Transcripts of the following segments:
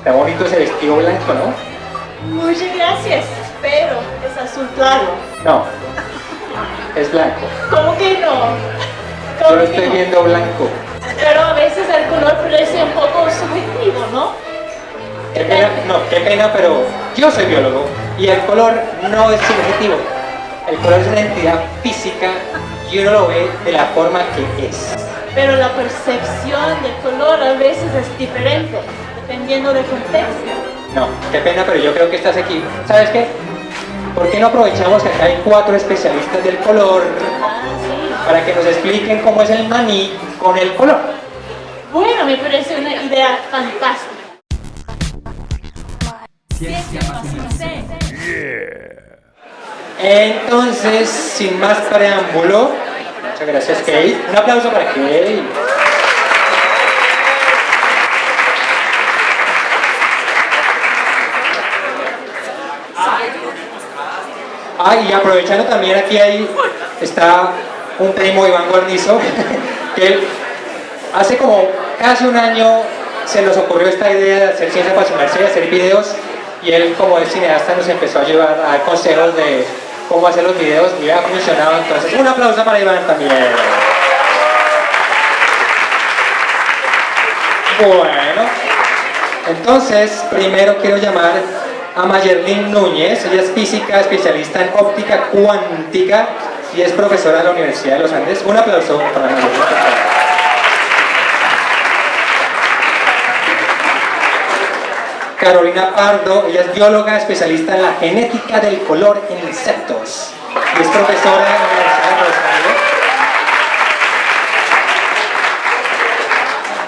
Está bonito ese vestido blanco, ¿no? Muchas gracias, pero es azul claro. No, es blanco. ¿Cómo que no? Yo ¿Cómo lo que estoy no? viendo blanco. Pero a veces el color parece un poco subjetivo, ¿no? Qué pena, no, qué pena, pero yo soy biólogo y el color no es subjetivo. El color es una entidad física y uno lo ve de la forma que es. Pero la percepción del color a veces es diferente, dependiendo del contexto. No, qué pena, pero yo creo que estás aquí. ¿Sabes qué? ¿Por qué no aprovechamos que acá hay 4 especialistas del color Ah, sí. para que nos expliquen cómo es el maní con el color? Bueno, me parece una idea fantástica. Ciencia más C. Entonces, sin más preámbulo, muchas gracias, Kate. Un aplauso para Kate. Ah, y aprovechando también aquí está un primo, Iván Guarnizo, que él hace como casi un año se nos ocurrió esta idea de hacer ciencia para su merced, hacer videos, y él como es cineasta nos empezó a llevar a dar consejos de cómo hacer los videos y ha funcionado. Entonces un aplauso para Iván también. Bueno, entonces primero quiero llamar a Mayerlin Núñez. Ella es física, especialista en óptica cuántica y es profesora de la Universidad de los Andes. Un aplauso para Mayerlin, por favor. Carolina Pardo, ella es bióloga especialista en la genética del color en insectos y es profesora de la Universidad de los Andes.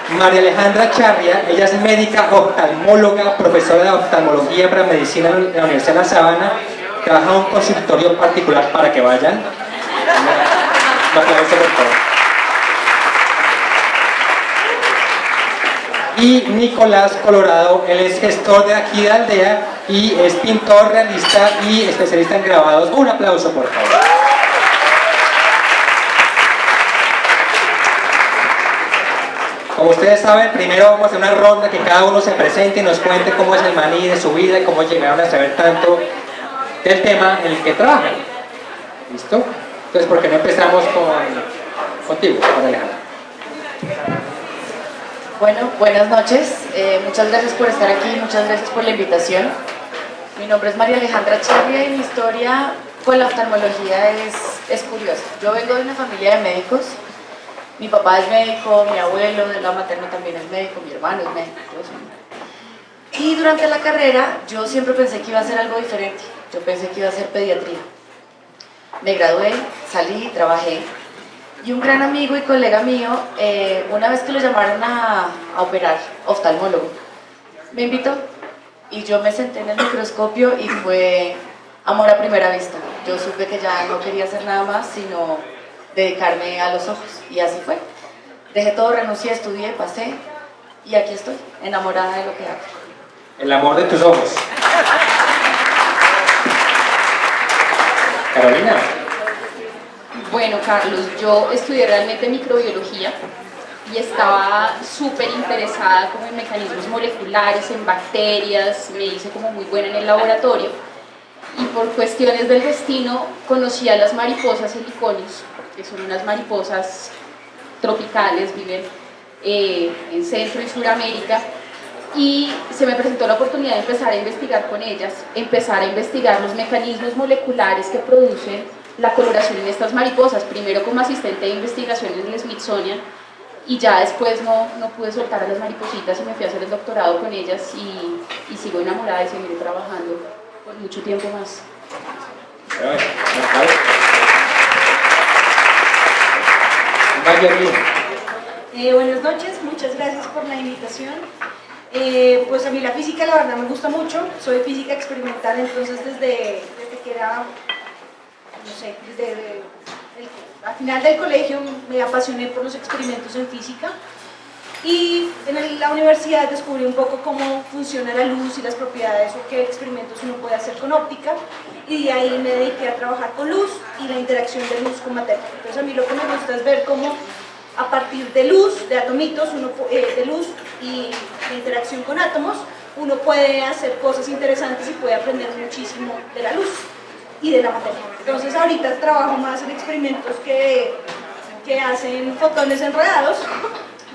María Alejandra Charria, ella es médica oftalmóloga, profesora de oftalmología para medicina en la Universidad de La Sabana, trabaja en un consultorio particular para que vayan. Un aplauso, por favor. Y Nicolás Colorado, él es gestor de aquí de Aldea y es pintor, realista y especialista en grabados. Un aplauso, por favor. Como ustedes saben, primero vamos a hacer una ronda que cada uno se presente y nos cuente cómo es el maní de su vida y cómo llegaron a saber tanto del tema en el que trabajan. ¿Listo? Entonces, ¿por qué no empezamos contigo, María Alejandra? Bueno, buenas noches. Muchas gracias por estar aquí, muchas gracias por la invitación. Mi nombre es María Alejandra Charria y mi historia con la oftalmología es curiosa. Yo vengo de una familia de médicos. Mi papá es médico, mi abuelo del lado materno también es médico, mi hermano es médico. Y durante la carrera yo siempre pensé que iba a hacer algo diferente. Yo pensé que iba a hacer pediatría. Me gradué, salí, trabajé. Y un gran amigo y colega mío, una vez que lo llamaron a operar, oftalmólogo, me invitó y yo me senté en el microscopio y fue amor a primera vista. Yo supe que ya no quería hacer nada más, sino dedicarme a los ojos, y así fue. Dejé todo, renuncié, estudié, pasé y aquí estoy, enamorada de lo que hago. El amor de tus ojos. Carolina. Bueno, Carlos, yo estudié realmente microbiología y estaba súper interesada como en mecanismos moleculares, en bacterias, me hice como muy buena en el laboratorio y por cuestiones del destino conocí a las mariposas heliconios, que son unas mariposas tropicales, viven en Centro y Suramérica, y se me presentó la oportunidad de empezar a investigar con ellas, empezar a investigar los mecanismos moleculares que producen la coloración en estas mariposas, primero como asistente de investigación en el Smithsonian y ya después no pude soltar a las maripositas y me fui a hacer el doctorado con ellas y sigo enamorada y seguiré trabajando por mucho tiempo más. Buenas noches, muchas gracias por la invitación. Pues a mí la física la verdad me gusta mucho, soy física experimental, entonces desde que era, no sé, al final del colegio me apasioné por los experimentos en física y en la universidad descubrí un poco cómo funciona la luz y las propiedades o qué experimentos uno puede hacer con óptica, y de ahí me dediqué a trabajar con luz y la interacción de luz con materia. Entonces a mí lo que me gusta es ver cómo a partir de luz, de atomitos, de luz y de interacción con átomos, uno puede hacer cosas interesantes y puede aprender muchísimo de la luz y de la materia. Entonces ahorita trabajo más en experimentos que hacen fotones enredados,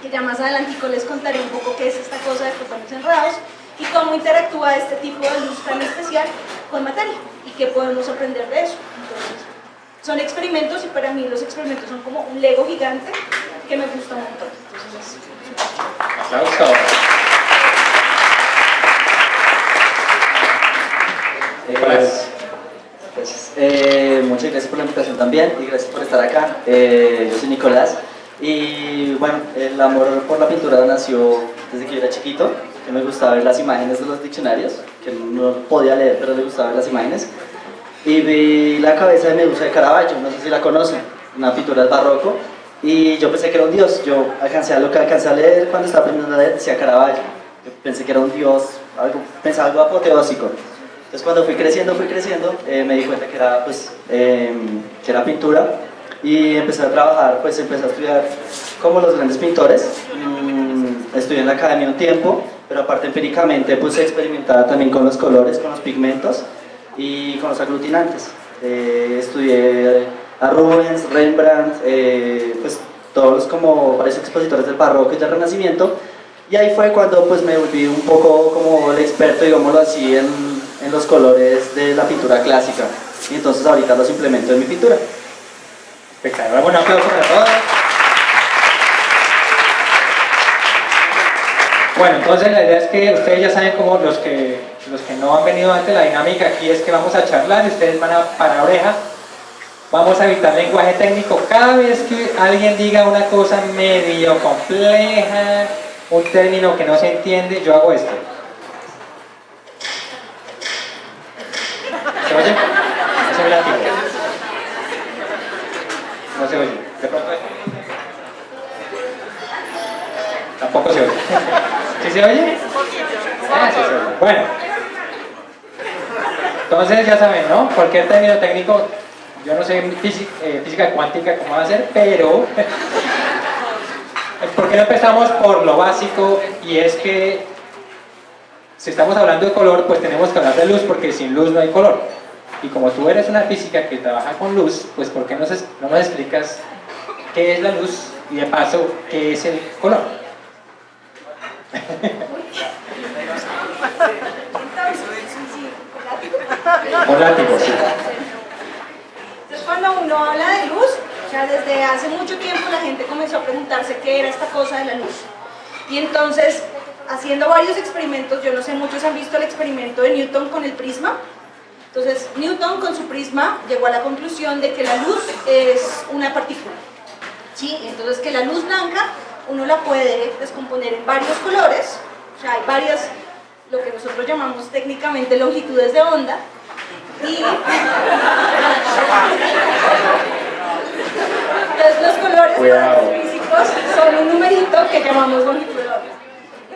que ya más adelantico les contaré un poco qué es esta cosa de fotones enredados y cómo interactúa este tipo de luz tan especial con materia y qué podemos aprender de eso. Entonces, son experimentos y para mí los experimentos son como un Lego gigante que me gusta un montón. Entonces, Aplauso. Muchas gracias por la invitación también y gracias por estar acá. Yo soy Nicolás y bueno, el amor por la pintura nació desde que yo era chiquito, que me gustaba ver las imágenes de los diccionarios, que no podía leer pero me gustaba ver las imágenes, y vi la cabeza de Medusa de Caravaggio, no sé si la conocen, una pintura del barroco, y yo pensé que era un dios. Yo lo que alcancé a leer cuando estaba aprendiendo a leer decía Caravaggio, yo pensé que era un dios, pensaba algo apoteósico. Entonces cuando fui creciendo, me di cuenta que era, que era pintura y empecé a trabajar, pues empecé a estudiar como los grandes pintores. Estudié en la academia un tiempo, pero aparte empíricamente pues experimentaba también con los colores, con los pigmentos y con los aglutinantes. Estudié a Rubens, Rembrandt, pues todos como varios expositores del barroco y del renacimiento, y ahí fue cuando pues me volví un poco como el experto, digámoslo así, en los colores de la pintura clásica, y entonces ahorita los implemento en mi pintura. Espectacular, un aplauso para todos. Bueno, entonces la idea es que ustedes ya saben cómo los que no han venido antes, la dinámica aquí es que vamos a charlar y ustedes van a parar oreja. Vamos a evitar lenguaje técnico. Cada vez que alguien diga una cosa medio compleja, un término que no se entiende, yo hago esto. ¿Se oye? No se oye la tía. No se oye. De pronto tampoco se oye. ¿Sí se oye? Ah, sí se oye. Bueno. Entonces ya saben, ¿no? Cualquier término técnico, yo no sé física cuántica cómo va a ser, pero ¿por qué no empezamos por lo básico? Y es que si estamos hablando de color, pues tenemos que hablar de luz, porque sin luz no hay color. Y como tú eres una física que trabaja con luz, pues ¿por qué no nos explicas qué es la luz y de paso qué es el color? Volático, sí. Entonces cuando uno habla de luz, o sea, desde hace mucho tiempo la gente comenzó a preguntarse qué era esta cosa de la luz. Y entonces, haciendo varios experimentos, yo no sé, muchos han visto el experimento de Newton con el prisma. Entonces, Newton con su prisma llegó a la conclusión de que la luz es una partícula. ¿Sí? Entonces, que la luz blanca uno la puede descomponer en varios colores, o sea, hay varias, lo que nosotros llamamos técnicamente longitudes de onda, y entonces los colores para los físicos son un numerito que llamamos longitud de onda.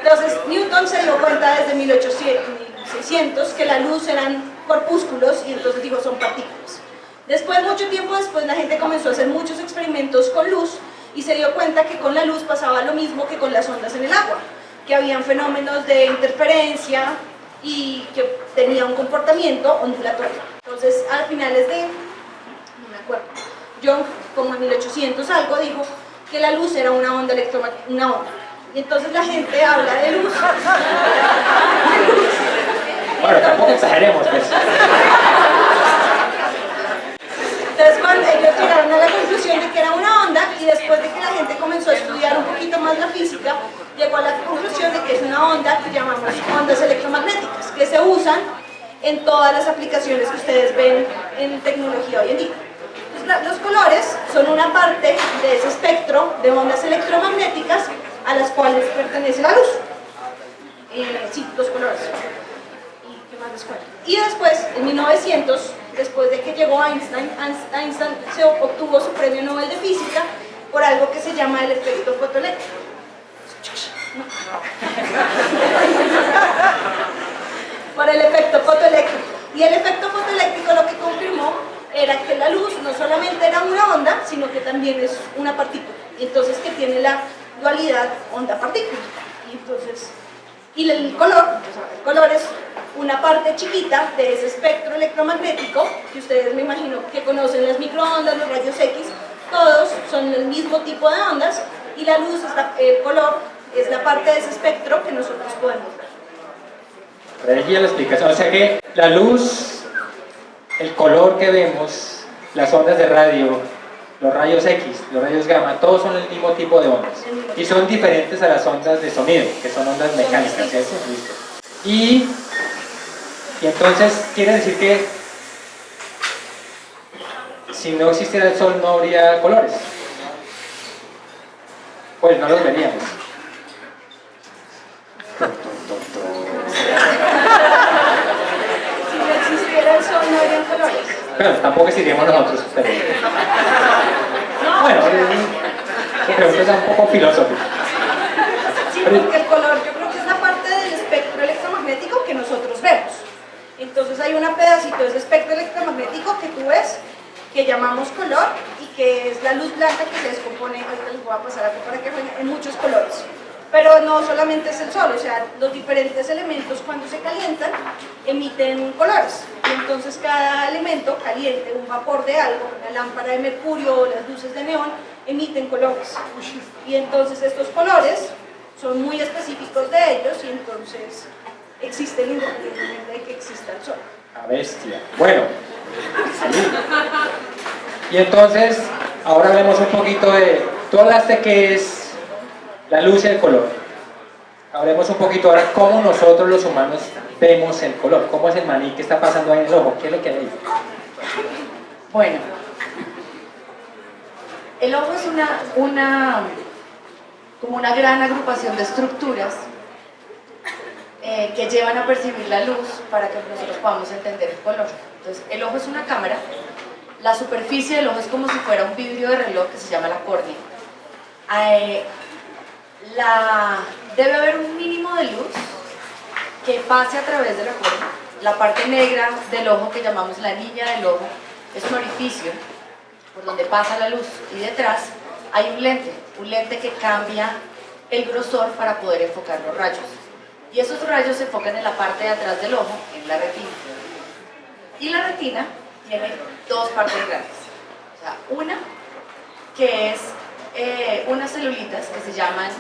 Entonces Newton se dio cuenta desde 1600 que la luz eran corpúsculos y entonces dijo son partículas. Después, mucho tiempo después, la gente comenzó a hacer muchos experimentos con luz y se dio cuenta que con la luz pasaba lo mismo que con las ondas en el agua, que habían fenómenos de interferencia y que tenía un comportamiento ondulatorio. Entonces, a finales de, no me acuerdo, Young, como en 1800 algo, dijo que la luz era una onda electromagnética, una onda. Y entonces la gente habla de luz. Bueno, tampoco exageremos, pues. Entonces, cuando ellos llegaron a la conclusión de que era una onda, y después de que la gente comenzó a estudiar un poquito más la física, llegó a la conclusión de que es una onda que llamamos ondas electromagnéticas, que se usan en todas las aplicaciones que ustedes ven en tecnología hoy en día. Entonces, los colores son una parte de ese espectro de ondas electromagnéticas a las cuales pertenece la luz. Sí, los colores. ¿Y qué más les cuento? Y después, en 1900, después de que llegó Einstein se obtuvo su premio Nobel de Física por algo que se llama el efecto fotoeléctrico. Por el efecto fotoeléctrico. Y el efecto fotoeléctrico lo que confirmó era que la luz no solamente era una onda, sino que también es una partícula. Y entonces que tiene la dualidad onda-partícula. Y el color es una parte chiquita de ese espectro electromagnético que ustedes me imagino que conocen, las microondas, los rayos X, todos son el mismo tipo de ondas y la luz, el color, es la parte de ese espectro que nosotros podemos ver. Regia la explicación, o sea que la luz, el color que vemos, las ondas de radio, los rayos X, los rayos gamma, todos son el mismo tipo de ondas y son diferentes a las ondas de sonido, que son ondas mecánicas, ¿cierto? Listo. Y entonces quiere decir que si no existiera el sol no habría colores, pues no los veríamos. Si no existiera el sol, no habrían colores. Claro, tampoco existiríamos nosotros, pero... Bueno, su pregunta es un poco filosófica. Sí, porque el color yo creo que es la parte del espectro electromagnético que nosotros vemos. Entonces hay un pedacito de ese espectro electromagnético que tú ves, que llamamos color, y que es la luz blanca que se descompone, ahorita les voy a pasar acá para que vean, en muchos colores. Pero no solamente es el sol, o sea, los diferentes elementos cuando se calientan emiten colores. Y entonces cada elemento caliente, un vapor de algo, una lámpara de mercurio o las luces de neón, emiten colores. Y entonces estos colores son muy específicos de ellos y entonces existen independientemente de que exista el sol. La bestia. Bueno. Y entonces, ahora hablemos un poquito de... Tú hablaste que es la luz y el color. Hablemos un poquito ahora cómo nosotros los humanos vemos el color. ¿Cómo es el maní? ¿Qué está pasando ahí en el ojo? ¿Qué es lo que hay ahí? Bueno, el ojo es como una gran agrupación de estructuras que llevan a percibir la luz para que nosotros podamos entender el color. Entonces, el ojo es una cámara, la superficie del ojo es como si fuera un vidrio de reloj que se llama la córnea. Debe haber un mínimo de luz que pase a través de la córnea. La parte negra del ojo, que llamamos la niña del ojo, es un orificio por donde pasa la luz, y detrás hay un lente que cambia el grosor para poder enfocar los rayos. Y esos rayos se enfocan en la parte de atrás del ojo, en la retina. Y la retina tiene dos partes grandes. O sea, una que es unas celulitas que se llaman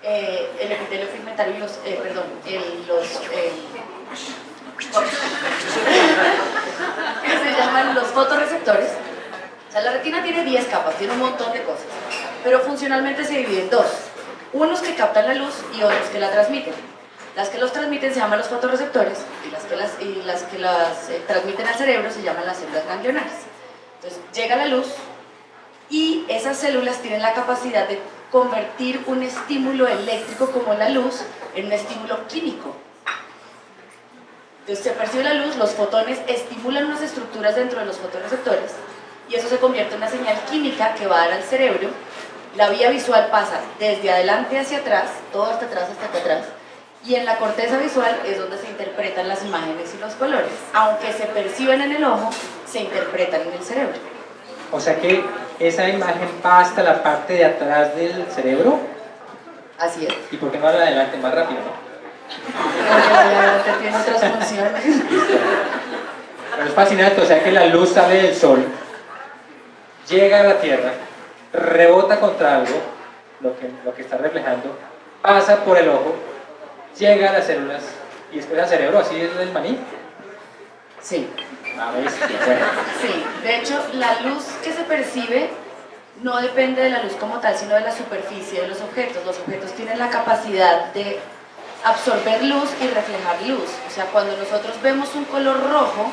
el epitelio pigmentario y que se llaman los fotorreceptores. O sea, la retina tiene 10 capas, tiene un montón de cosas, pero funcionalmente se divide en dos: unos que captan la luz y otros que la transmiten. Las que los transmiten se llaman los fotorreceptores, y las que las transmiten al cerebro se llaman las células ganglionares. Entonces llega la luz y esas células tienen la capacidad de convertir un estímulo eléctrico como la luz en un estímulo químico. Entonces se percibe la luz, los fotones estimulan unas estructuras dentro de los fotorreceptores y eso se convierte en una señal química que va a dar al cerebro. La vía visual pasa desde adelante hacia atrás, todo hasta atrás, y en la corteza visual es donde se interpretan las imágenes y los colores. Aunque se perciben en el ojo, se interpretan en el cerebro. O sea que esa imagen va hasta la parte de atrás del cerebro. Así es. ¿Y por qué no a la de adelante más rápido, no? Porque la de adelante tiene otras funciones. Pero es fascinante, o sea que la luz sale del sol, llega a la Tierra, rebota contra algo, lo que está reflejando, pasa por el ojo, llega a las células y después al cerebro. ¿Así es el maní? Sí. A ver, bueno. Sí, de hecho la luz que se percibe no depende de la luz como tal, sino de la superficie de los objetos. Los objetos tienen la capacidad de absorber luz y reflejar luz. O sea, cuando nosotros vemos un color rojo,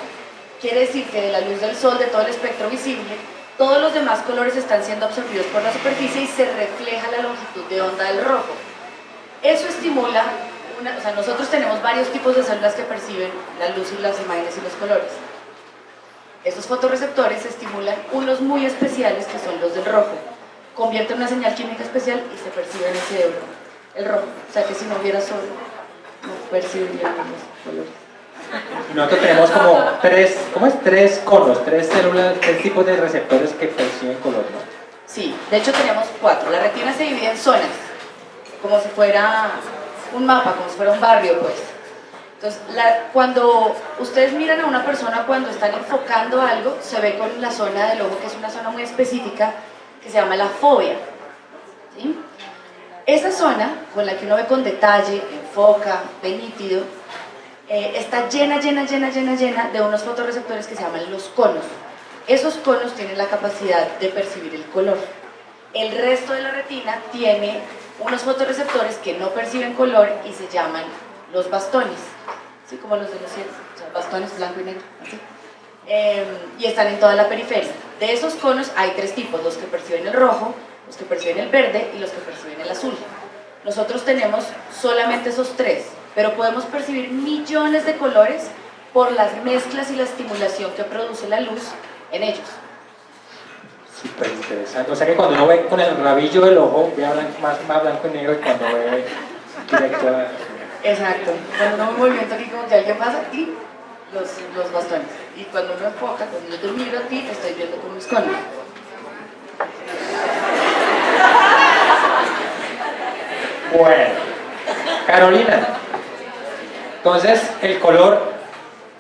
quiere decir que de la luz del sol, de todo el espectro visible, todos los demás colores están siendo absorbidos por la superficie y se refleja la longitud de onda del rojo. Eso estimula, o sea, nosotros tenemos varios tipos de células que perciben la luz y las imágenes y los colores. Estos fotorreceptores estimulan unos muy especiales que son los del rojo. Convierten una señal química especial y se percibe en el cerebro el rojo. O sea que si no hubiera sol, no percibiríamos los colores. Y nosotros tenemos como tres conos, tres células, tres tipos de receptores que perciben color, ¿no? Sí, de hecho tenemos 4. La retina se divide en zonas, como si fuera un mapa, como si fuera un barrio, pues. Entonces, cuando ustedes miran a una persona cuando están enfocando algo, se ve con la zona del ojo, que es una zona muy específica, que se llama la fovea, ¿sí? Esa zona, con la que uno ve con detalle, enfoca, ve nítido, está llena de unos fotorreceptores que se llaman los conos. Esos conos tienen la capacidad de percibir el color. El resto de la retina tiene unos fotorreceptores que no perciben color y se llaman los bastones, así como los de los cielos, o sea, bastones blanco y negro, así. Y están en toda la periferia. De esos conos hay tres tipos: los que perciben el rojo, los que perciben el verde y los que perciben el azul. Nosotros tenemos solamente esos tres, pero podemos percibir millones de colores por las mezclas y la estimulación que produce la luz en ellos. Súper interesante. O sea que cuando uno ve con el rabillo del ojo, ve más blanco y negro, y cuando ve directo a... Exacto. Cuando uno ve un movimiento aquí, como que alguien pasa aquí, los bastones. Y cuando uno enfoca, cuando yo te miro a ti, te estoy viendo con mis conos. Bueno, Carolina, entonces el color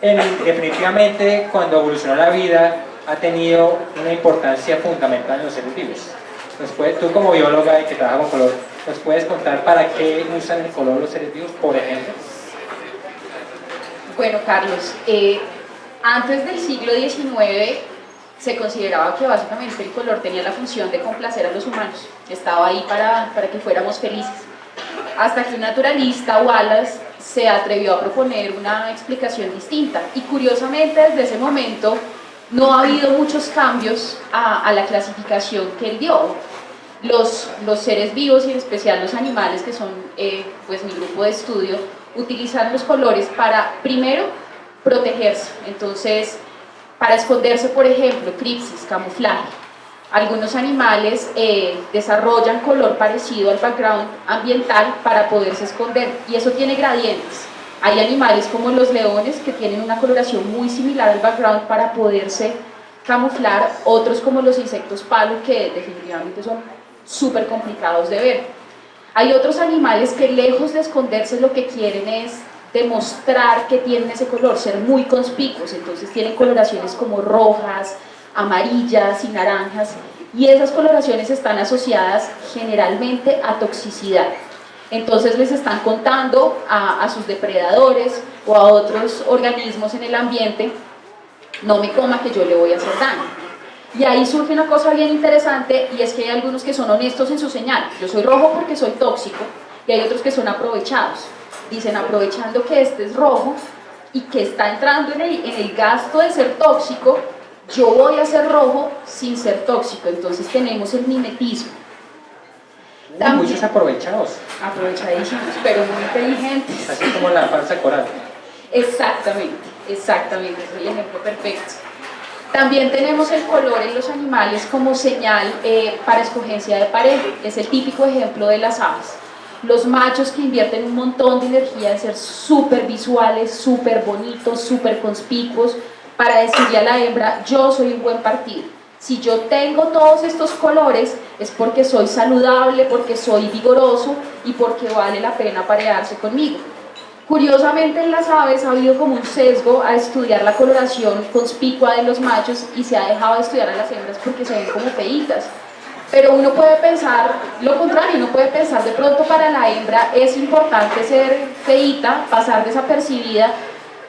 definitivamente cuando evolucionó la vida ha tenido una importancia fundamental en los seres vivos. Tú como bióloga y que trabaja con color, ¿nos puedes contar para qué usan el color los seres vivos, por ejemplo? Bueno, Carlos, antes del siglo XIX se consideraba que básicamente el color tenía la función de complacer a los humanos, estaba ahí para que fuéramos felices. Hasta que un naturalista, Wallace, se atrevió a proponer una explicación distinta, y curiosamente desde ese momento no ha habido muchos cambios a la clasificación que él dio. Los seres vivos y en especial los animales, que son pues mi grupo de estudio, utilizan los colores para, primero, protegerse. Entonces, para esconderse, por ejemplo, cripsis, camuflaje. Algunos animales desarrollan color parecido al background ambiental para poderse esconder, y eso tiene gradientes. Hay animales como los leones que tienen una coloración muy similar al background para poderse camuflar, otros como los insectos palo, que definitivamente son súper complicados de ver. Hay otros animales que, lejos de esconderse, lo que quieren es demostrar que tienen ese color, ser muy conspicuos. Entonces tienen coloraciones como rojas, amarillas y naranjas, y esas coloraciones están asociadas generalmente a toxicidad. Entonces les están contando a sus depredadores o a otros organismos en el ambiente: no me coma, que yo le voy a hacer daño. Y ahí surge una cosa bien interesante, y es que hay algunos que son honestos en su señal. Yo soy rojo porque soy tóxico, y hay otros que son aprovechados. Dicen: aprovechando que este es rojo y que está entrando en el gasto de ser tóxico, yo voy a ser rojo sin ser tóxico. Entonces tenemos el mimetismo. También, muchos aprovechados. Aprovechadísimos, pero muy inteligentes. Así como la falsa coral. Exactamente, es el ejemplo perfecto. También tenemos el color en los animales como señal para escogencia de pareja. Es el típico ejemplo de las aves. Los machos que invierten un montón de energía en ser súper visuales, súper bonitos, súper conspicuos, para decirle a la hembra: yo soy un buen partido. Si yo tengo todos estos colores es porque soy saludable, porque soy vigoroso y porque vale la pena aparearse conmigo. Curiosamente, en las aves ha habido como un sesgo a estudiar la coloración conspicua de los machos, y se ha dejado de estudiar a las hembras porque se ven como feitas. Pero uno puede pensar lo contrario, uno puede pensar: de pronto para la hembra es importante ser feíta, pasar desapercibida,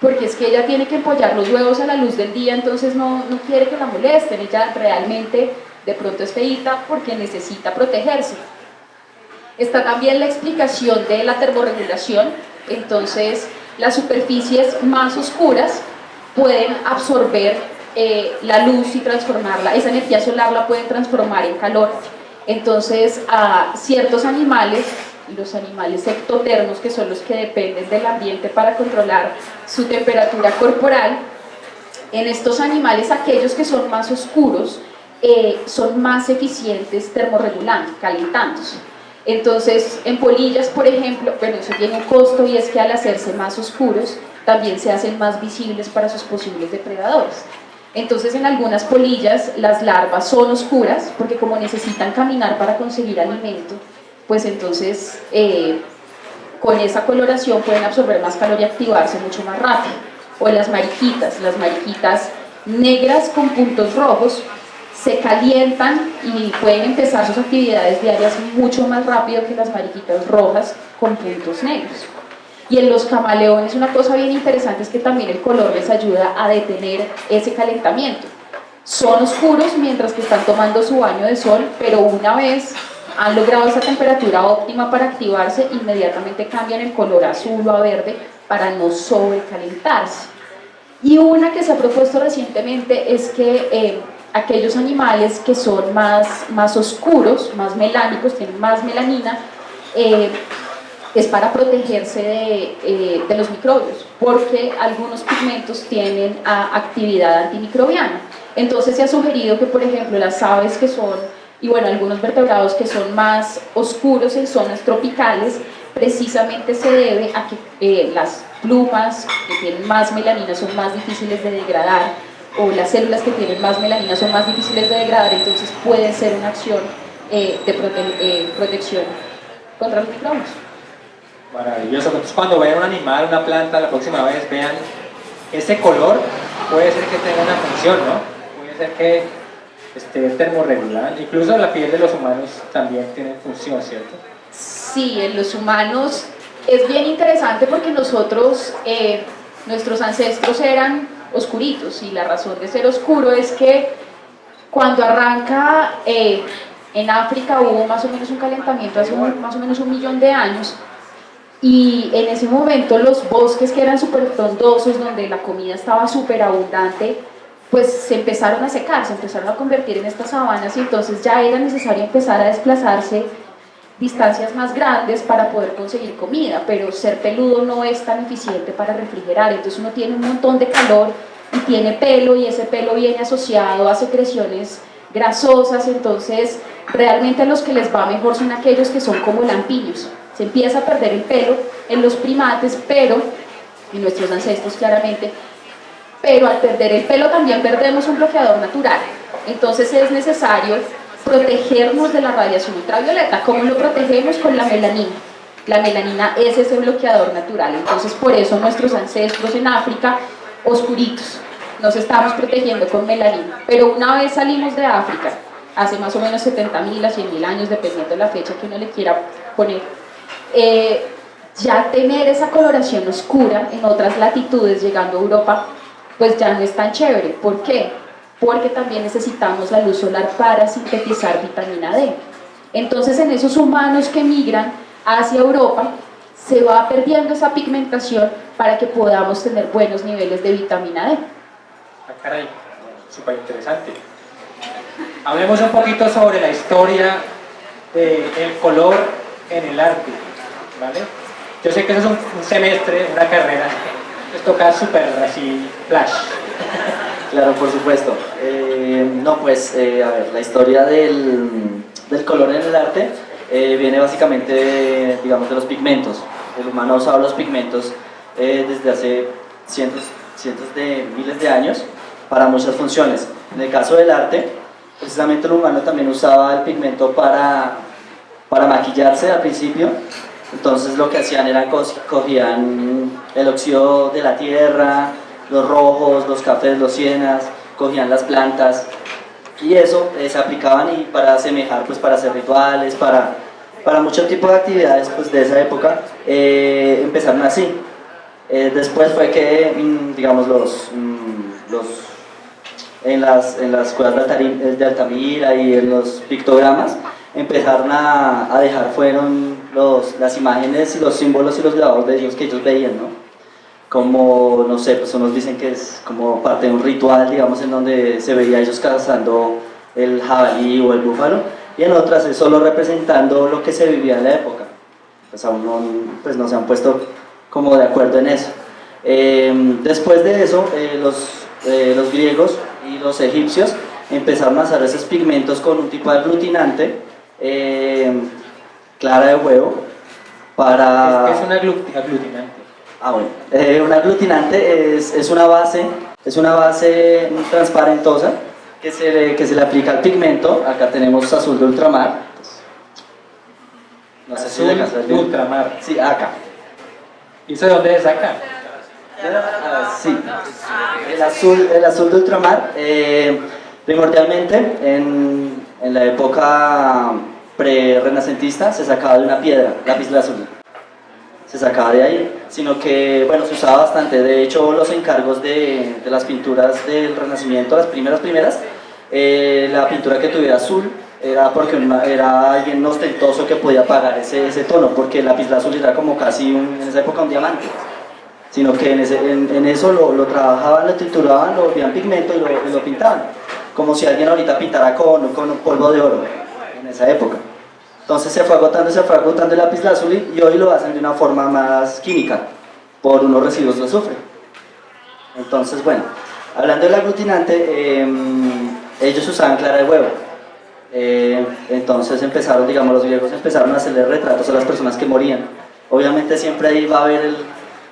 porque es que ella tiene que empollar los huevos a la luz del día, entonces no quiere que la molesten. Ella realmente de pronto es feíta porque necesita protegerse. Está también la explicación de la termorregulación. Entonces las superficies más oscuras pueden absorber la luz y transformarla, esa energía solar la pueden transformar en calor. Entonces a ciertos animales, los animales ectotermos, que son los que dependen del ambiente para controlar su temperatura corporal, en estos animales, aquellos que son más oscuros son más eficientes termorregulando, calentándose. Entonces, en polillas, por ejemplo, bueno, eso tiene un costo, y es que al hacerse más oscuros también se hacen más visibles para sus posibles depredadores. Entonces, en algunas polillas las larvas son oscuras porque, como necesitan caminar para conseguir alimento, pues entonces con esa coloración pueden absorber más calor y activarse mucho más rápido. O las mariquitas negras con puntos rojos se calientan y pueden empezar sus actividades diarias mucho más rápido que las mariquitas rojas con puntos negros. Y en los camaleones una cosa bien interesante es que también el color les ayuda a detener ese calentamiento. Son oscuros mientras que están tomando su baño de sol, pero una vez han logrado esa temperatura óptima para activarse, inmediatamente cambian el color azul o a verde para no sobrecalentarse. Y una que se ha propuesto recientemente es que aquellos animales que son más oscuros, más melánicos, tienen más melanina, es para protegerse de los microbios, porque algunos pigmentos tienen actividad antimicrobiana. Entonces se ha sugerido que, por ejemplo, las aves que son, y bueno, algunos vertebrados que son más oscuros en zonas tropicales, precisamente se debe a que las plumas que tienen más melanina son más difíciles de degradar, o las células que tienen más melanina son más difíciles de degradar, entonces puede ser una acción de protección contra los microbios. Maravilloso. Entonces, cuando vean un animal, una planta, la próxima vez vean ese color, puede ser que tenga una función, ¿no? Puede ser que esté termorregulando. Incluso la piel de los humanos también tiene función, ¿cierto? Sí, en los humanos es bien interesante porque nosotros, nuestros ancestros eran oscuritos, y la razón de ser oscuro es que cuando arranca en África hubo más o menos un calentamiento hace más o menos 1 millón de años, y en ese momento los bosques que eran súper frondosos, donde la comida estaba súper abundante, pues se empezaron a secar, se empezaron a convertir en estas sabanas, y entonces ya era necesario empezar a desplazarse distancias más grandes para poder conseguir comida, pero ser peludo no es tan eficiente para refrigerar, entonces uno tiene un montón de calor y tiene pelo, y ese pelo viene asociado a secreciones grasosas, entonces realmente a los que les va mejor son aquellos que son como lampiños. Se empieza a perder el pelo en los primates, pero en nuestros ancestros claramente, pero al perder el pelo también perdemos un bloqueador natural, entonces es necesario protegernos de la radiación ultravioleta. ¿Cómo lo protegemos? Con la melanina. La melanina es ese bloqueador natural, entonces por eso nuestros ancestros en África, oscuritos, nos estamos protegiendo con melanina. Pero una vez salimos de África, hace más o menos 70.000 a 100.000 años, dependiendo de la fecha que uno le quiera poner, ya tener esa coloración oscura en otras latitudes, llegando a Europa, pues ya no es tan chévere. ¿Por qué? Porque también necesitamos la luz solar para sintetizar vitamina D. Entonces en esos humanos que migran hacia Europa se va perdiendo esa pigmentación para que podamos tener buenos niveles de vitamina D. Ah, caray, súper interesante. Hablemos un poquito sobre la historia del color en el arte, ¿vale? Yo sé que eso es un semestre, una carrera, les toca súper así, flash. Claro, por supuesto. No, pues, a ver, la historia del color en el arte viene básicamente, digamos, de los pigmentos. El humano ha usado los pigmentos desde hace cientos de miles de años para muchas funciones. En el caso del arte, precisamente el humano también usaba el pigmento para maquillarse al principio. Entonces lo que hacían era cogían el óxido de la tierra, los rojos, los cafés, los sienas, cogían las plantas y eso se aplicaban y para asemejar, pues para hacer rituales, para muchos tipos de actividades pues, de esa época empezaron así. Después fue que, digamos, en las cuevas de Altamira y en los pictogramas empezaron a dejar fueron las imágenes y los símbolos y los grabados de Dios que ellos veían, ¿no? Como, no sé, pues unos dicen que es como parte de un ritual, digamos, en donde se veía a ellos cazando el jabalí o el búfalo, y en otras es solo representando lo que se vivía en la época. Pues aún no se han puesto como de acuerdo en eso. Después de eso, los griegos y los egipcios empezaron a hacer esos pigmentos con un tipo de aglutinante, clara de huevo, para... ¿Qué es un aglutinante? Ah, bueno. Un aglutinante es una base transparentosa que se le aplica al pigmento. Acá tenemos azul de ultramar. No sé si Azul de ultramar. Sí, acá. ¿Y eso de dónde se saca? Sí, el azul de ultramar, primordialmente en la época pre-renacentista se sacaba de una piedra, lapislázuli, se sacaba de ahí, sino que bueno, se usaba bastante. De hecho, los encargos de las pinturas del Renacimiento, las primeras, la pintura que tuviera azul era porque era alguien ostentoso que podía pagar ese tono, porque el lapislázuli era como casi en esa época un diamante, sino que en eso lo trabajaban, lo trituraban, lo volvían pigmento y lo pintaban, como si alguien ahorita pintara con polvo de oro en esa época. Entonces se fue agotando el lapislázuli y hoy lo hacen de una forma más química, por unos residuos de azufre. Entonces, bueno, hablando del aglutinante, ellos usaban clara de huevo. Entonces empezaron, digamos, los griegos empezaron a hacerle retratos a las personas que morían. Obviamente siempre ahí va a haber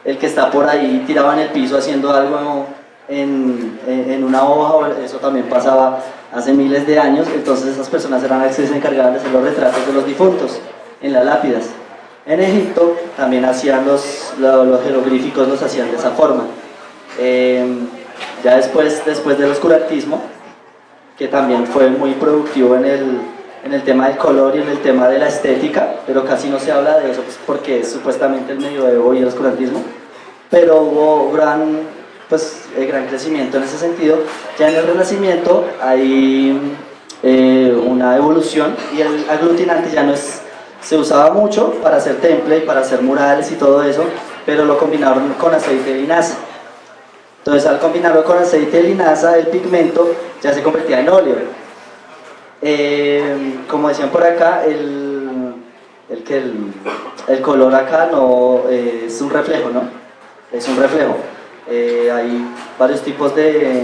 el que está por ahí tirado en el piso haciendo algo en una hoja, eso también pasaba hace miles de años. Entonces esas personas eran las que se encargaban de hacer los retratos de los difuntos en las lápidas. En Egipto también hacían los jeroglíficos, los hacían de esa forma. Ya después del oscurantismo, que también fue muy productivo en el tema del color y en el tema de la estética, pero casi no se habla de eso pues, porque es supuestamente el medioevo y el oscurantismo, pero hubo gran crecimiento en ese sentido. Ya en el Renacimiento hay una evolución y el aglutinante ya no se usaba mucho para hacer temple y para hacer murales y todo eso, pero lo combinaron con aceite de linaza. Entonces al combinarlo con aceite de linaza, el pigmento ya se convertía en óleo. Como decían por acá, el color acá no es un reflejo, ¿no? Es un reflejo. Hay varios tipos de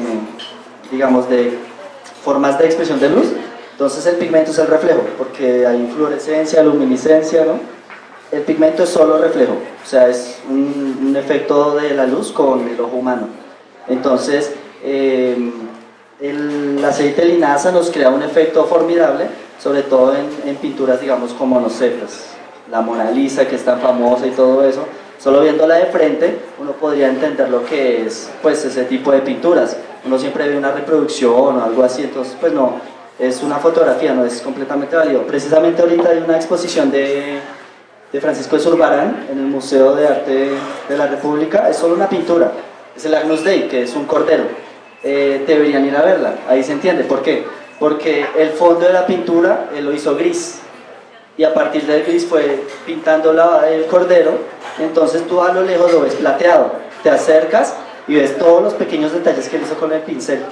formas de expresión de luz. Entonces el pigmento es el reflejo, porque hay fluorescencia, luminiscencia, ¿no? El pigmento es solo reflejo, o sea, es un efecto de la luz con el ojo humano. Entonces, el aceite de linaza nos crea un efecto formidable, sobre todo en pinturas, digamos, como, no sé, pues, la Mona Lisa, que es tan famosa y todo eso. Solo viéndola de frente, uno podría entender lo que es, pues, ese tipo de pinturas. Uno siempre ve una reproducción o algo así, entonces, pues, no, es una fotografía, no es completamente válido. Precisamente ahorita hay una exposición de Francisco de Zurbarán en el Museo de Arte de la República. Es solo una pintura, es el Agnus Dei, que es un cordero. Deberían ir a verla, ahí se entiende. ¿Por qué? Porque el fondo de la pintura él lo hizo gris y a partir del gris fue pintando el cordero. Entonces tú a lo lejos lo ves plateado, te acercas y ves todos los pequeños detalles que él hizo con el pincel.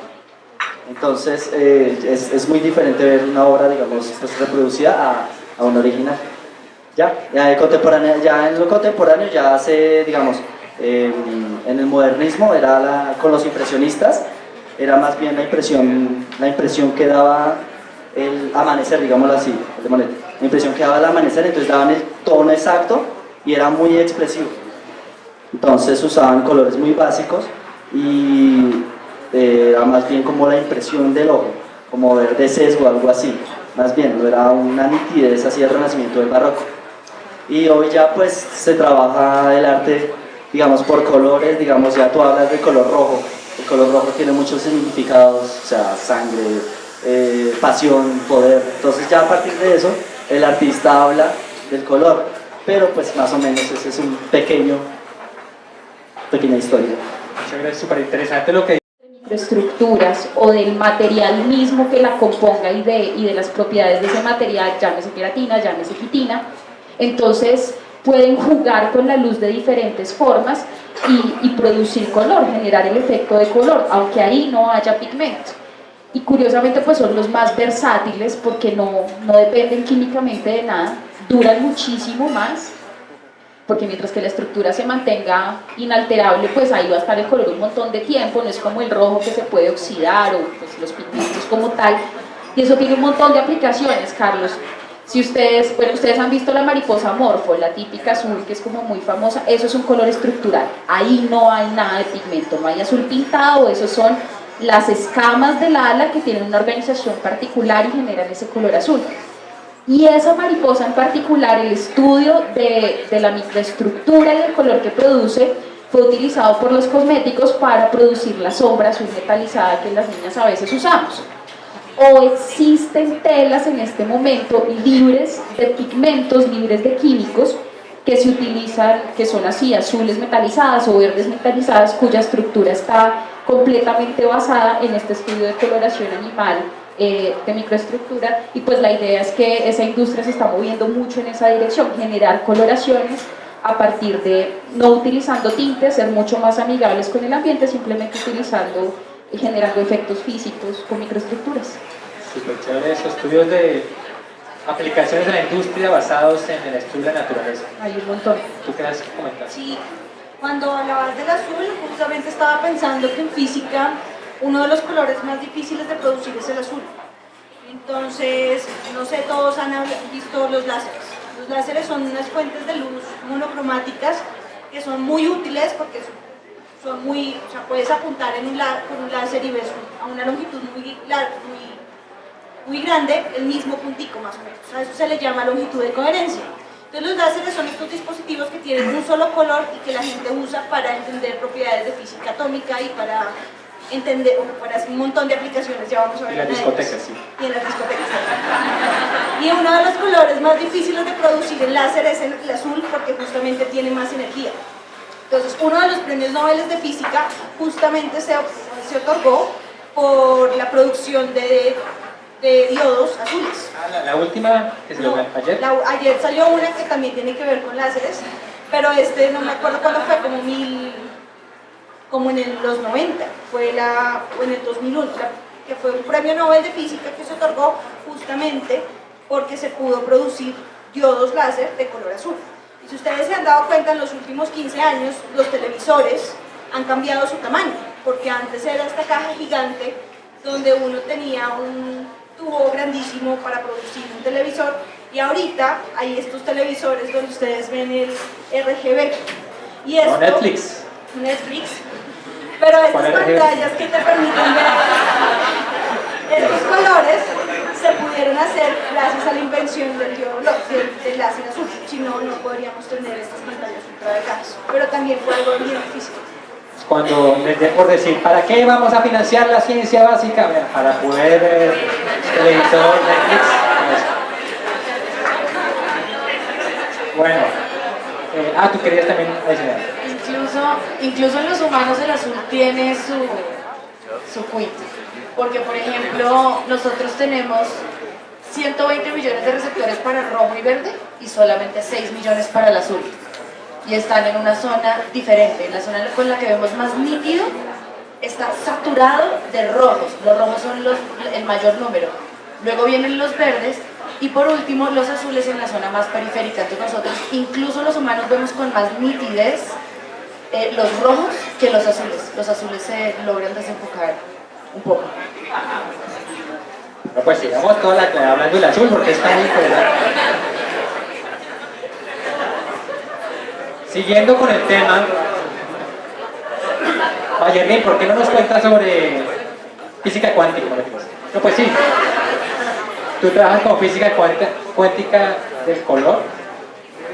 Entonces es muy diferente ver una obra, digamos, pues, reproducida a una original. Ya en lo contemporáneo ya hace, digamos, en el modernismo era con los impresionistas, era más bien la impresión que daba el amanecer, digámoslo así, la impresión que daba el amanecer, entonces daban el tono exacto y era muy expresivo. Entonces usaban colores muy básicos y era más bien como la impresión del ojo, como verde sesgo, algo así, más bien, no era una nitidez así del Renacimiento del Barroco. Y hoy ya pues se trabaja el arte, digamos, por colores, digamos, ya tú hablas de color rojo. El color rojo tiene muchos significados, o sea, sangre, pasión, poder. Entonces ya a partir de eso, el artista habla del color. Pero pues más o menos ese es un pequeña historia. Muchas gracias, súper interesante lo que Microestructuras o del material mismo que la componga y de las propiedades de ese material, llámese queratina, llámese quitina. Entonces pueden jugar con la luz de diferentes formas y producir color, generar el efecto de color, aunque ahí no haya pigmento. Y curiosamente pues son los más versátiles porque no dependen químicamente de nada, duran muchísimo más, porque mientras que la estructura se mantenga inalterable, pues ahí va a estar el color un montón de tiempo, no es como el rojo que se puede oxidar o pues, los pigmentos como tal, y eso tiene un montón de aplicaciones, Carlos. Si ustedes han visto la mariposa morfo, la típica azul que es como muy famosa, eso es un color estructural, ahí no hay nada de pigmento, no hay azul pintado, esos son las escamas del ala que tienen una organización particular y generan ese color azul. Y esa mariposa en particular, el estudio de la microestructura y del color que produce, fue utilizado por los cosméticos para producir la sombra azul metalizada que las niñas a veces usamos. O existen telas en este momento libres de pigmentos, libres de químicos, que se utilizan, que son así, azules metalizadas o verdes metalizadas, cuya estructura está completamente basada en este estudio de coloración animal de microestructura, y pues la idea es que esa industria se está moviendo mucho en esa dirección, generar coloraciones a partir de no utilizando tintes, ser mucho más amigables con el ambiente, simplemente utilizando y generando efectos físicos con microestructuras. Súper chévere, esos estudios de aplicaciones de la industria basados en el estudio de la naturaleza. Hay un montón. ¿Tú qué has comentado? Sí, cuando hablabas del azul, justamente estaba pensando que en física uno de los colores más difíciles de producir es el azul. Entonces, no sé, todos han visto los láseres. Los láseres son unas fuentes de luz monocromáticas que son muy útiles porque son muy, o sea, puedes apuntar con un láser y ves a una longitud muy grande el mismo puntico más o menos. A eso se le llama longitud de coherencia. Entonces los láseres son estos dispositivos que tienen un solo color y que la gente usa para entender propiedades de física atómica y para entender, para hacer un montón de aplicaciones, ya vamos a ver. En las discotecas, sí. Y en las discotecas también. Y uno de los colores más difíciles de producir en láser es el azul porque justamente tiene más energía. Entonces uno de los premios Nobel de física justamente se otorgó por la producción de diodos azules. La última que se lo ayer. Ayer salió una que también tiene que ver con láseres, pero no me acuerdo cuándo fue, como en los 90, o en el 2001, que fue un premio Nobel de física que se otorgó justamente porque se pudo producir diodos láser de color azul. Y si ustedes se han dado cuenta, en los últimos 15 años los televisores han cambiado su tamaño, porque antes era esta caja gigante donde uno tenía un tubo grandísimo para producir un televisor, y ahorita hay estos televisores donde ustedes ven el RGB. Y esto, Netflix. Pero estas pantallas que te permiten ver estos colores se pudieron hacer gracias a la invención del láser azul. Si no, no podríamos tener estas pantallas ultra delgadas. Pero también fue algo bien difícil. Cuando les dé por decir, ¿para qué vamos a financiar la ciencia básica? Bueno, para poder ver televisor, Netflix. Bueno, tú querías también adicionar. Incluso en los humanos el azul tiene su quit, porque por ejemplo nosotros tenemos 120 millones de receptores para el rojo y verde y solamente 6 millones para el azul, y están en una zona diferente. En la zona con la que vemos más nítido está saturado de rojos. Los rojos son el mayor número, luego vienen los verdes y por último los azules en la zona más periférica. Entonces nosotros, incluso los humanos, vemos con más nitidez los rojos que los azules. Los azules se logran desenfocar un poco. No, pues sigamos toda la clase hablando del azul porque está muy interesante. Siguiendo con el tema, Mayerlin, ¿por qué no nos cuentas sobre física cuántica? No, pues sí. Tú trabajas con física cuántica del color.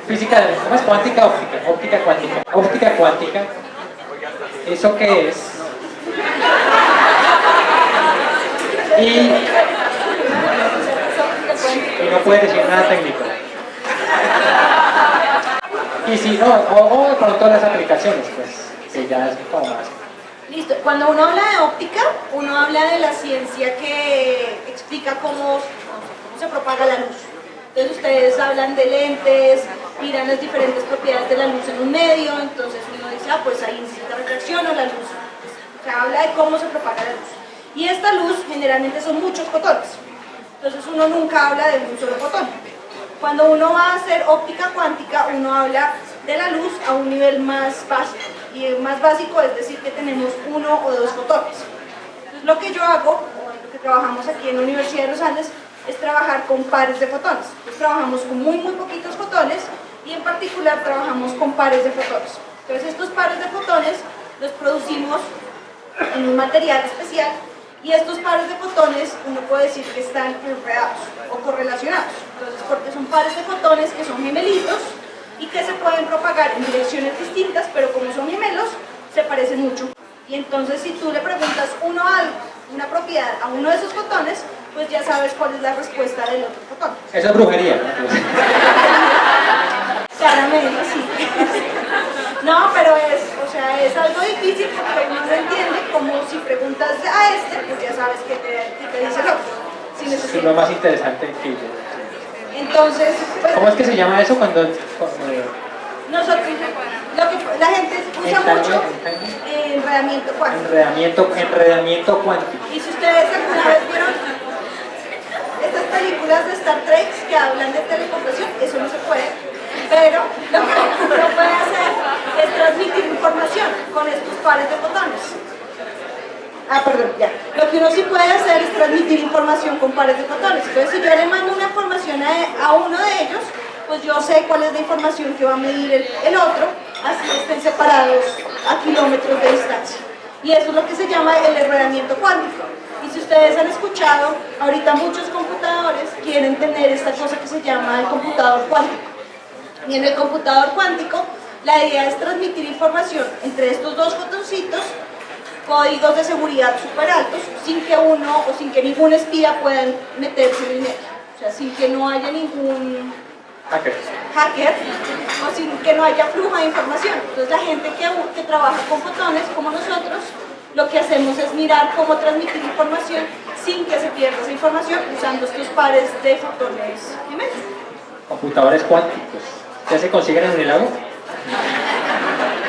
¿Cómo es cuántica óptica? Óptica cuántica. Óptica cuántica. ¿Eso qué es? Y no puedes decir nada técnico. Y si no, o con todas las aplicaciones, pues, que ya es como más. Listo. Cuando uno habla de óptica, uno habla de la ciencia que explica cómo se propaga la luz. Entonces ustedes hablan de lentes, miran las diferentes propiedades de la luz en un medio, entonces uno dice, pues ahí necesita refracción o la luz. O sea, habla de cómo se propaga la luz. Y esta luz generalmente son muchos fotones. Entonces uno nunca habla de un solo fotón. Cuando uno va a hacer óptica cuántica, uno habla de la luz a un nivel más básico. Y el más básico es decir que tenemos 1 o 2 fotones. Entonces lo que yo hago, o lo que trabajamos aquí en la Universidad de los Andes, es trabajar con pares de fotones. Entonces trabajamos con muy poquitos fotones y en particular trabajamos con pares de fotones. Entonces estos pares de fotones los producimos en un material especial Y estos pares de fotones uno puede decir que están enredados o correlacionados. Entonces, porque son pares de fotones que son gemelitos y que se pueden propagar en direcciones distintas, pero como son gemelos, se parecen mucho. Y entonces si tú le preguntas una propiedad a uno de esos fotones, pues ya sabes cuál es la respuesta del otro fotón. Eso es brujería. Claramente, sí. No, pero es algo difícil porque uno no entiende, como si preguntas a este, pues ya sabes que te dice el otro. Si Es necesitas. lo más interesante que yo. Entonces, pues, ¿Cómo es que se llama eso cuando nosotros, lo que la gente usa mucho, enredamiento cuántico. enredamiento cuántico? Y si ustedes alguna vez vieron estas películas de Star Trek que hablan de teleportación, eso no se puede, pero lo que uno puede hacer es transmitir información con estos pares de fotones. Lo que uno sí puede hacer es transmitir información con pares de fotones. Entonces, si yo le mando una información a uno de ellos, pues yo sé cuál es la información que va a medir el otro, así estén separados a kilómetros de distancia. Y eso es lo que se llama el enredamiento cuántico. Y si ustedes han escuchado, ahorita muchos computadores quieren tener esta cosa que se llama el computador cuántico. Y en el computador cuántico, la idea es transmitir información entre estos dos fotoncitos, códigos de seguridad súper altos, sin que uno o sin que ningún espía pueda meterse en el medio. O sea, sin que no haya ningún hacker o sin que no haya flujo de información. Entonces la gente que trabaja con fotones, como nosotros, lo que hacemos es mirar cómo transmitir información sin que se pierda esa información usando estos pares de fotones gemelos. Computadores cuánticos. ¿Ya se consiguen en el lago?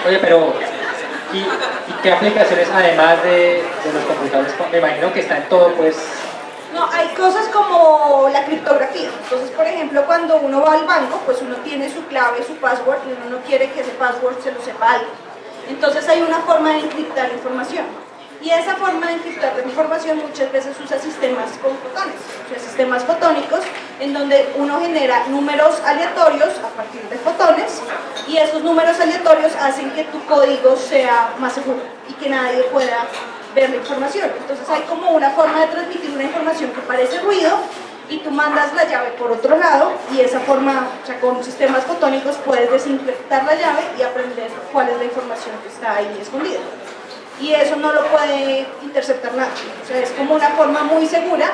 Oye, pero ¿y qué aplicaciones además de los computadores? Me imagino que está en todo, pues. No, hay cosas como la criptografía. Entonces, por ejemplo, cuando uno va al banco, pues uno tiene su clave, su password, y uno no quiere que ese password se lo sepa alguien. Entonces hay una forma de encriptar información. Y esa forma de encriptar información muchas veces usa sistemas con fotones, o sea, sistemas fotónicos, en donde uno genera números aleatorios a partir de fotones, y esos números aleatorios hacen que tu código sea más seguro y que nadie pueda ver la información. Entonces hay como una forma de transmitir una información que parece ruido y tú mandas la llave por otro lado, y esa forma, o sea, con sistemas fotónicos puedes desencriptar la llave y aprender cuál es la información que está ahí escondida. Y eso no lo puede interceptar nada. O sea, es como una forma muy segura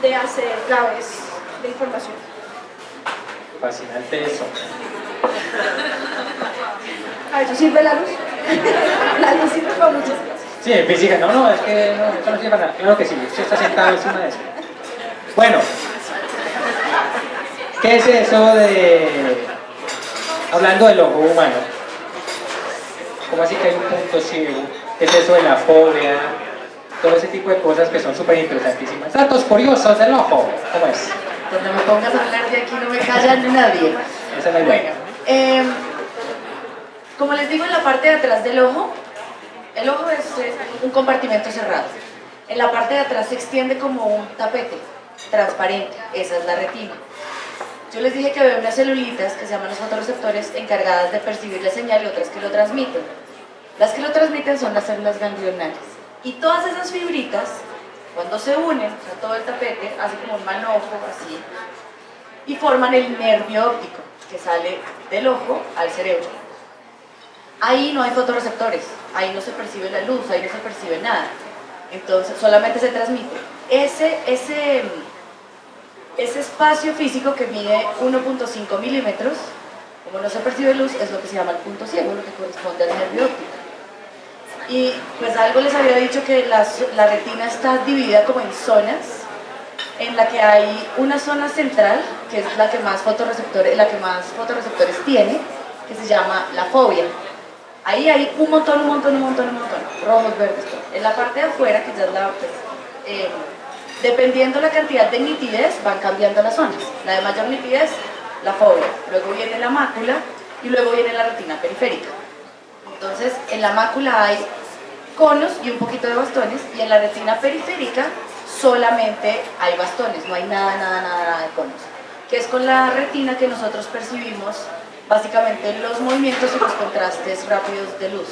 de hacer claves de información. Fascinante eso. ¿A eso sirve la luz? La luz sirve para muchas cosas. Sí, en física, no, es que no, eso no sirve para nada. Claro que sí, usted está sentado encima de eso. Bueno, ¿qué es eso de... hablando del ojo humano? ¿Cómo así que hay un punto ciego? ¿Qué es eso de la fobia? Todo ese tipo de cosas que son súper interesantísimas. Datos curiosos del ojo, ¿cómo es? Cuando me pongas a hablar de aquí no me callan ni nadie. Esa es la idea. Bueno, como les digo, en la parte de atrás del ojo, el ojo es un compartimento cerrado. En la parte de atrás se extiende como un tapete transparente, esa es la retina. Yo les dije que había unas celulitas que se llaman los fotorreceptores encargadas de percibir la señal y otras que lo transmiten. Las que lo transmiten son las células ganglionales. Y todas esas fibritas, cuando se unen, o sea, todo el tapete hace como un manojo así, y forman el nervio óptico que sale del ojo al cerebro. Ahí no hay fotorreceptores, ahí no se percibe la luz, ahí no se percibe nada. Entonces solamente se transmite. Ese espacio físico que mide 1.5 milímetros, como no se percibe luz, es lo que se llama el punto ciego, lo que corresponde al nervio óptico. Y pues algo les había dicho que la retina está dividida como en zonas, en la que hay una zona central, que es la que más fotorreceptores tiene, que se llama la fovea. Ahí hay un montón, rojos, verdes, todo. En la parte de afuera, que ya es la, pues, dependiendo la cantidad de nitidez, van cambiando las zonas. La de mayor nitidez, la fovea, luego viene la mácula y luego viene la retina periférica. Entonces, en la mácula hay conos y un poquito de bastones, y en la retina periférica solamente hay bastones, no hay nada de conos, que es con la retina que nosotros percibimos básicamente los movimientos y los contrastes rápidos de luz.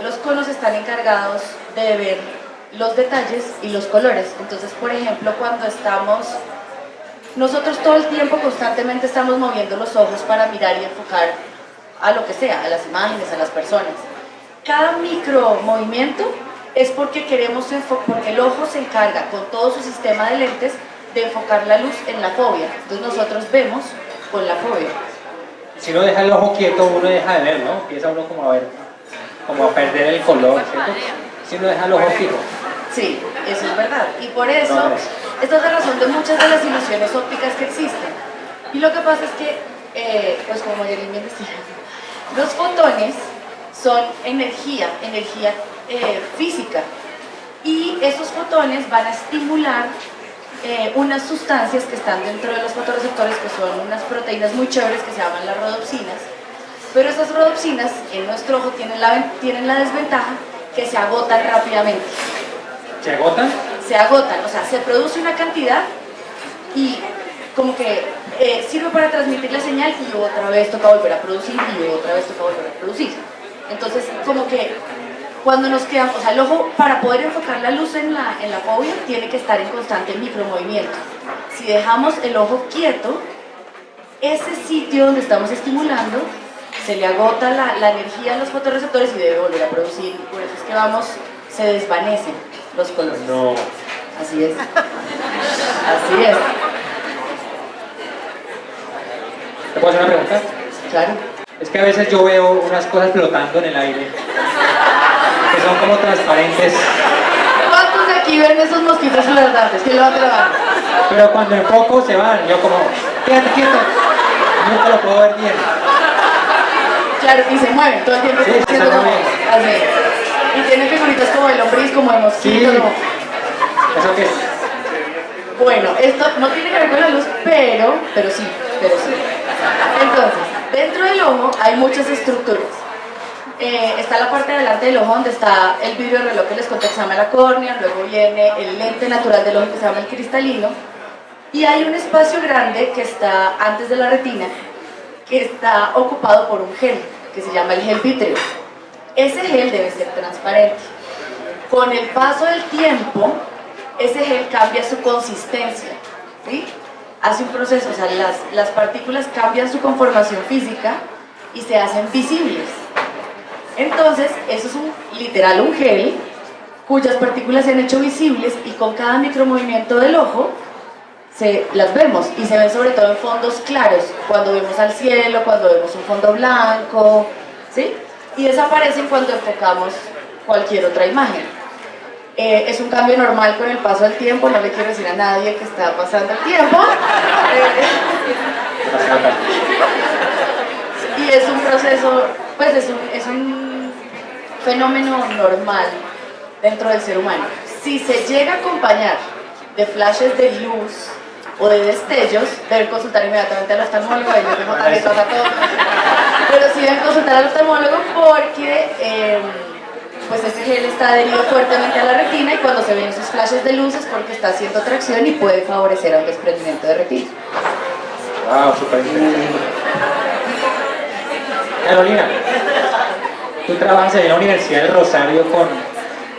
Los conos están encargados de ver los detalles y los colores. Entonces, por ejemplo, cuando nosotros todo el tiempo constantemente estamos moviendo los ojos para mirar y enfocar a lo que sea, a las imágenes, a las personas. Cada micro movimiento es porque porque el ojo se encarga con todo su sistema de lentes de enfocar la luz en la fobia. Entonces nosotros vemos con la fobia. Si uno deja el ojo quieto, uno deja de ver, ¿no? Empieza uno como a ver, como a perder el color, ¿cierto? Si uno deja el ojo fijo. Sí, eso es verdad. Y por eso, esta es la razón de muchas de las ilusiones ópticas que existen. Y lo que pasa es que, pues como Yerin bien decía, los fotones son energía física. Y esos fotones van a estimular unas sustancias que están dentro de los fotorreceptores, que son unas proteínas muy chéveres que se llaman las rodopsinas. Pero esas rodopsinas en nuestro ojo tienen la desventaja que se agotan rápidamente. ¿Se agotan? Se agotan, o sea, se produce una cantidad y como que sirve para transmitir la señal y otra vez toca volver a producir y otra vez toca volver a producir. Entonces, como que cuando nos quedamos, o sea, el ojo para poder enfocar la luz en la fobia tiene que estar en constante micromovimiento. Si dejamos el ojo quieto, ese sitio donde estamos estimulando se le agota la energía a los fotorreceptores y debe volver a producir. Por eso es que se desvanecen los colores. No. Así es. Así es. ¿Te puedo hacer una pregunta? Claro. Es que a veces yo veo unas cosas flotando en el aire, que son como transparentes, ¿Cuántos de aquí ven esos mosquitos flotantes? ¿Quién lo va a trabajar? pero cuando enfoco se van. Yo como, quédate quieto, nunca lo puedo ver bien. Claro, y se mueven todo el tiempo. Sí, haciendo se como mueven. así. Y tienen figuritas como de lombriz, como de mosquito. Sí. Como... ¿Eso qué es? Bueno, esto no tiene que ver con la luz, pero sí. Entonces, dentro del ojo hay muchas estructuras. Está la parte de delante del ojo donde está el vidrio de reloj que les conté que se llama la córnea, luego viene el lente natural del ojo que se llama el cristalino, y hay un espacio grande que está antes de la retina, que está ocupado por un gel, que se llama el gel vítreo. Ese gel debe ser transparente. Con el paso del tiempo, ese gel cambia su consistencia, ¿sí? Hace un proceso, o sea, las partículas cambian su conformación física y se hacen visibles. Entonces, eso es literal un gel cuyas partículas se han hecho visibles y con cada micromovimiento del ojo las vemos y se ven sobre todo en fondos claros, cuando vemos al cielo, cuando vemos un fondo blanco, ¿sí? Y desaparecen cuando enfocamos cualquier otra imagen. Es un cambio normal con el paso del tiempo, no le quiero decir a nadie que está pasando el tiempo. Y es un proceso, pues es un fenómeno normal dentro del ser humano. Si se llega a acompañar de flashes de luz o de destellos, deben consultar inmediatamente al oftalmólogo, ahí les dejo tarjetas a todos. Pero sí deben consultar al oftalmólogo porque pues ese gel está adherido fuertemente a la retina y cuando se ven esos flashes de luz es porque está haciendo tracción y puede favorecer a un desprendimiento de retina. Wow, súper interesante. Carolina, tú trabajas en la Universidad del Rosario con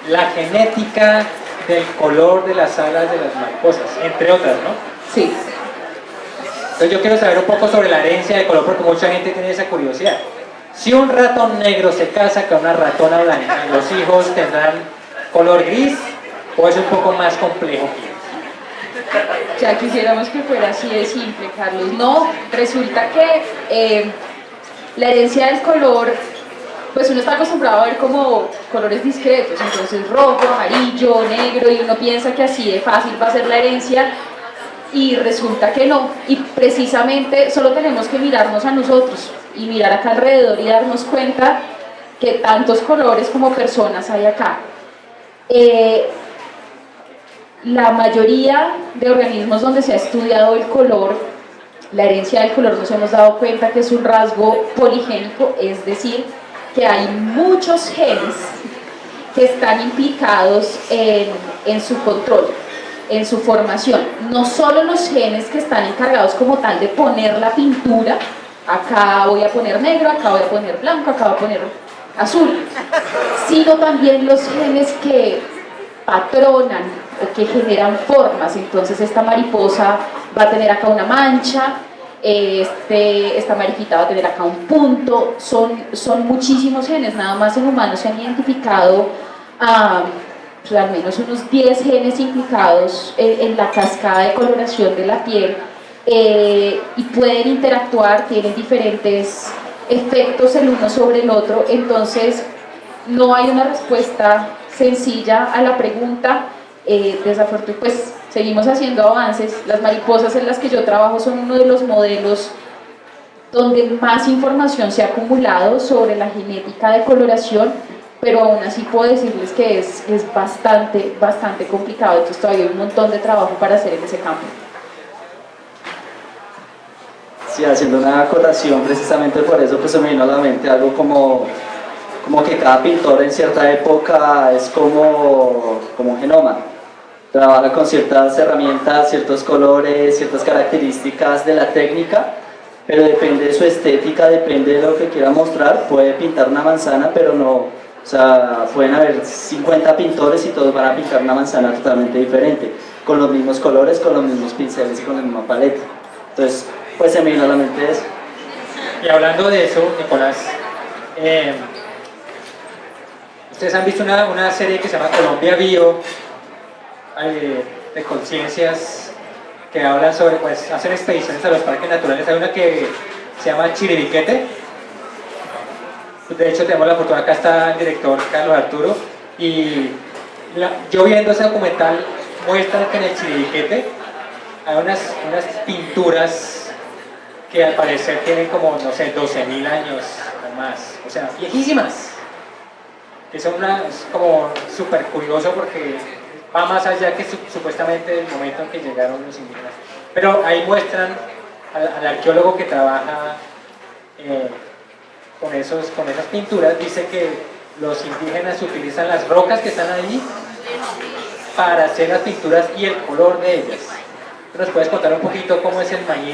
la genética del color de las alas de las mariposas, entre otras, ¿no? Sí. Entonces yo quiero saber un poco sobre la herencia de color porque mucha gente tiene esa curiosidad. Si un ratón negro se casa con una ratona blanca, ¿los hijos tendrán color gris o es un poco más complejo? Ya quisiéramos que fuera así de simple, Carlos. No, resulta que la herencia del color, pues uno está acostumbrado a ver como colores discretos, entonces rojo, amarillo, negro, y uno piensa que así de fácil va a ser la herencia, y resulta que no, y precisamente solo tenemos que mirarnos a nosotros y mirar acá alrededor y darnos cuenta que tantos colores como personas hay acá. La mayoría de organismos donde se ha estudiado el color, la herencia del color, nos hemos dado cuenta que es un rasgo poligénico, es decir, que hay muchos genes que están implicados en su control, en su formación. No solo los genes que están encargados como tal de poner la pintura, acá voy a poner negro, acá voy a poner blanco, acá voy a poner azul, sino también los genes que patronan o que generan formas. Entonces esta mariposa va a tener acá una mancha, esta mariquita va a tener acá un punto. Son muchísimos genes, nada más en humanos se han identificado pues, al menos unos 10 genes implicados en la cascada de coloración de la piel, y pueden interactuar, tienen diferentes efectos el uno sobre el otro. Entonces no hay una respuesta sencilla a la pregunta. Desafortunadamente pues seguimos haciendo avances. Las mariposas en las que yo trabajo son uno de los modelos donde más información se ha acumulado sobre la genética de coloración, pero aún así puedo decirles que es bastante complicado. Entonces todavía hay un montón de trabajo para hacer en ese campo. Sí, haciendo una acotación precisamente por eso, pues se me vino a la mente algo como que cada pintor en cierta época es como un genoma. Trabaja con ciertas herramientas, ciertos colores, ciertas características de la técnica, pero depende de su estética, depende de lo que quiera mostrar. Puede pintar una manzana, pero no, o sea, pueden haber 50 pintores y todos van a pintar una manzana totalmente diferente, con los mismos colores, con los mismos pinceles y con la misma paleta. Entonces, pues se me vino a la mente eso. Y hablando de eso, Nicolás, ustedes han visto una serie que se llama Colombia Bio, de conciencias que hablan sobre, pues, hacen expediciones a los parques naturales. Hay una que se llama Chiribiquete. De hecho, tenemos la fortuna, acá está el director Carlos Arturo, y yo viendo ese documental muestran que en el Chiribiquete hay unas pinturas que al parecer tienen como, no sé, 12.000 años o más, o sea, viejísimas. Que es como súper curioso porque va más allá que supuestamente del momento en que llegaron los indígenas. Pero ahí muestran al arqueólogo que trabaja con esas pinturas, dice que los indígenas utilizan las rocas que están ahí para hacer las pinturas y el color de ellas. ¿Nos puedes contar un poquito cómo es el maní,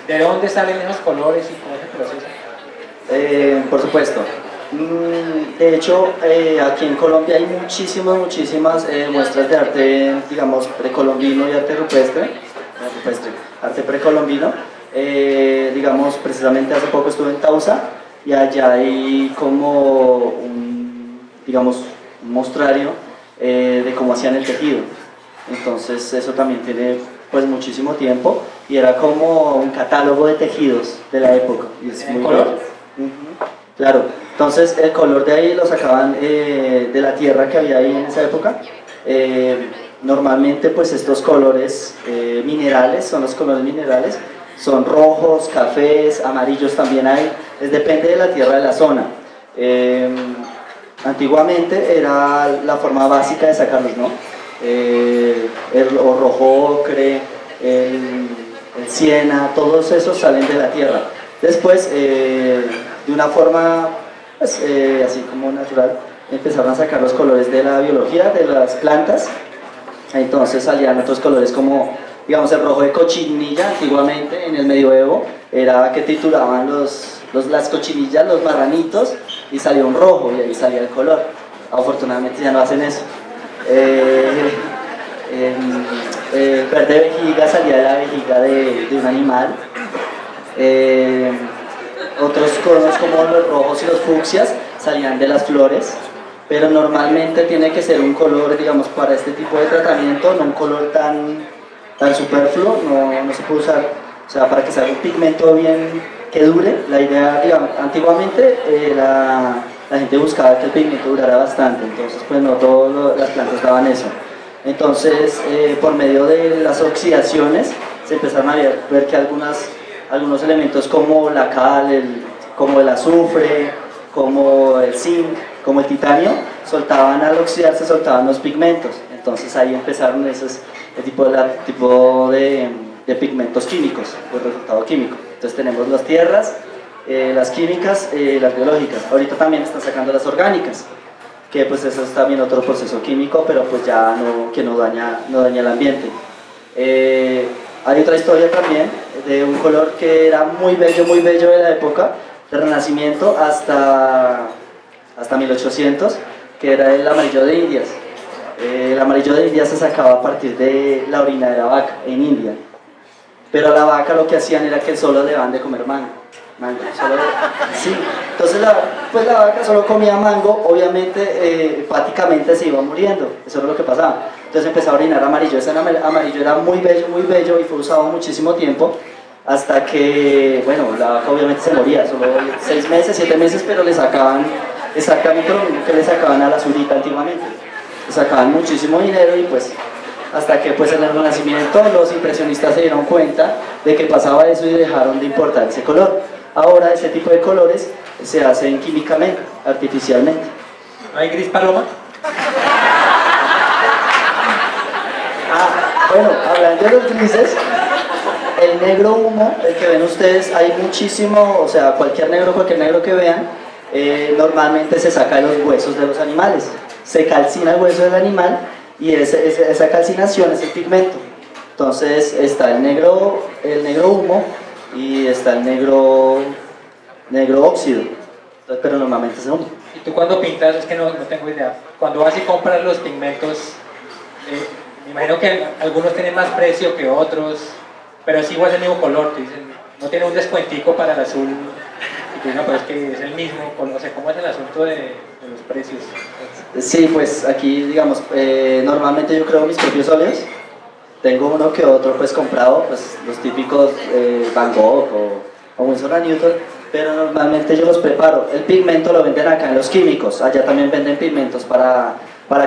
de dónde salen esos colores y cómo es el proceso? Por supuesto. De hecho, aquí en Colombia hay muchísimas muestras de arte, digamos, precolombino y arte rupestre, arte precolombino. Digamos, precisamente hace poco estuve en Tausa y allá hay como un mostrario de cómo hacían el tejido. Entonces eso también tiene pues muchísimo tiempo y era como un catálogo de tejidos de la época. Y es muy color? Claro, entonces el color de ahí lo sacaban de la tierra que había ahí en esa época. Normalmente pues estos colores minerales, son los colores minerales, son rojos, cafés, amarillos también hay, depende de la tierra de la zona. Antiguamente era la forma básica de sacarlos, ¿no? El rojo ocre, el siena, todos esos salen de la tierra. Después, de una forma pues, así como natural, empezaron a sacar los colores de la biología, de las plantas. Entonces salían otros colores como, digamos, el rojo de cochinilla. Antiguamente, en el medioevo, era que titulaban las cochinillas, los marranitos, y salía un rojo, y ahí salía el color. Afortunadamente ya no hacen eso. Verde vejiga salía de la vejiga de un animal. Otros colores como los rojos y los fucsias salían de las flores, pero normalmente tiene que ser un color, digamos, para este tipo de tratamiento, no un color tan superfluo, no se puede usar, o sea, para que salga un pigmento bien que dure. La idea, digamos, antiguamente la gente buscaba que el pigmento durara bastante, entonces pues no todas las plantas daban eso. Entonces, por medio de las oxidaciones, se empezaron a ver que algunos elementos como la cal, como el azufre, como el zinc, como el titanio, al oxidarse soltaban los pigmentos. Entonces ahí empezaron el tipo de pigmentos químicos, por resultado químico. Entonces tenemos las tierras, las químicas, las biológicas. Ahorita también están sacando las orgánicas, que pues eso es también otro proceso químico, pero pues ya que no daña el ambiente. Hay otra historia también de un color que era muy bello de la época del Renacimiento hasta 1800, que era el amarillo de Indias. El amarillo de Indias se sacaba a partir de la orina de la vaca en India. Pero a la vaca lo que hacían era que solo le daban de comer mango. Sí, entonces la vaca solo comía mango, obviamente hepáticamente se iba muriendo, eso era lo que pasaba. Entonces empezó a orinar amarillo, ese amarillo era muy bello y fue usado muchísimo tiempo, hasta que, bueno, la vaca obviamente se moría, solo 6 meses, 7 meses, pero le sacaban exactamente lo mismo que le sacaban a la azulita antiguamente. Le sacaban muchísimo dinero y pues hasta que pues en el Renacimiento los impresionistas se dieron cuenta de que pasaba eso y dejaron de importar ese color. Ahora este tipo de colores se hacen químicamente, artificialmente. ¿No hay gris paloma? Bueno, hablando de los grises, el negro humo, el que ven ustedes, hay muchísimo, o sea, cualquier negro que vean, normalmente se saca de los huesos de los animales. Se calcina el hueso del animal y esa calcinación es el pigmento. Entonces está el negro humo y está el negro óxido, pero normalmente es humo. Y tú cuando pintas, es que no tengo idea, cuando vas y compras los pigmentos, me imagino que algunos tienen más precio que otros, pero es igual el mismo color, te dicen, no tiene un descuentico para el azul, y tú no, pero es que es el mismo, no sé, ¿cómo es el asunto de los precios? Sí, pues aquí digamos, normalmente yo creo mis propios óleos. Tengo uno que otro pues comprado, pues los típicos Van Gogh o Winsor & Newton, pero normalmente yo los preparo. El pigmento lo venden acá en los químicos, allá también venden pigmentos para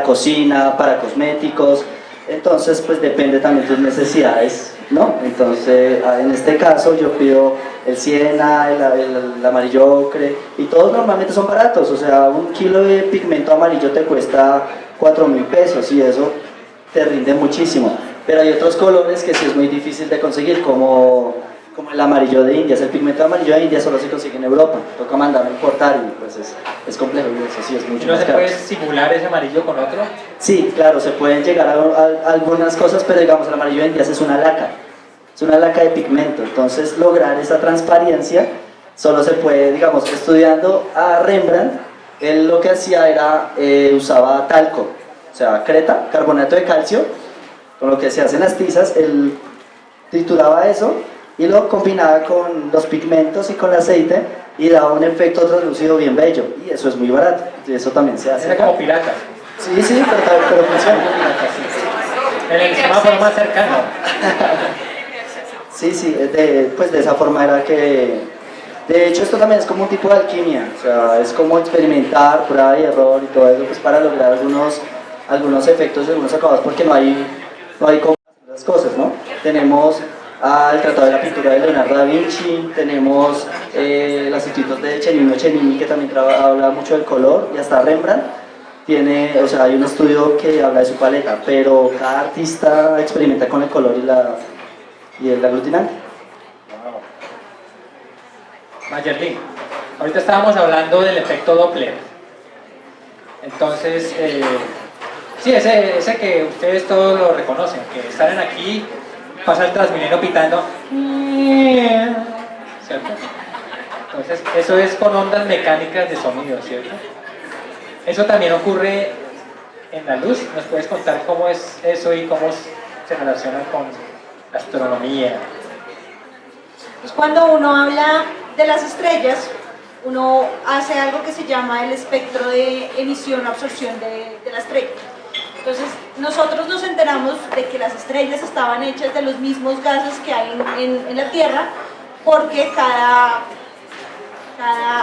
cocina, para cosméticos, entonces pues depende también de tus necesidades, ¿no? Entonces en este caso yo pido el siena, el amarillo ocre, y todos normalmente son baratos, o sea, 1 kilo de pigmento amarillo te cuesta 4.000 pesos y eso te rinde muchísimo. Pero hay otros colores que sí es muy difícil de conseguir, como el amarillo de Indias. El pigmento amarillo de Indias solo se consigue en Europa, toca mandarlo a importar y pues es complejo y eso sí es mucho más caro. ¿No se puede simular ese amarillo con otro? Sí, claro, se pueden llegar a algunas cosas, pero digamos el amarillo de Indias es una laca de pigmento, entonces lograr esa transparencia solo se puede, digamos, estudiando a Rembrandt, él lo que hacía era, usaba talco, o sea, creta, carbonato de calcio, con lo que se hacen las tizas, él trituraba eso y lo combinaba con los pigmentos y con el aceite y daba un efecto translúcido bien bello, y eso es muy barato, y eso también se hace. Era como pirata. Sí, pero funciona. En el semáforo más cercano. Sí, pues de esa forma era que... De hecho esto también es como un tipo de alquimia, o sea, es como experimentar, prueba y error y todo eso, pues para lograr algunos efectos y algunos acabados, porque no hay cómo hacer las cosas, ¿no? Tenemos el Tratado de la Pintura de Leonardo da Vinci, tenemos los institutos de Cennino Cennini, que también habla mucho del color, y hasta Rembrandt tiene, o sea, hay un estudio que habla de su paleta, pero cada artista experimenta con el color y el aglutinante. Wow. Mayerlin, ahorita estábamos hablando del efecto Doppler. Entonces, sí, ese que ustedes todos lo reconocen, que salen aquí, pasa el Transmilenio pitando, ¿cierto? Entonces, eso es con ondas mecánicas de sonido, ¿cierto? Eso también ocurre en la luz. ¿Nos puedes contar cómo es eso y cómo se relaciona con la astronomía? Pues cuando uno habla de las estrellas, uno hace algo que se llama el espectro de emisión-absorción de la estrella. Entonces, nosotros nos enteramos de que las estrellas estaban hechas de los mismos gases que hay en la Tierra, porque cada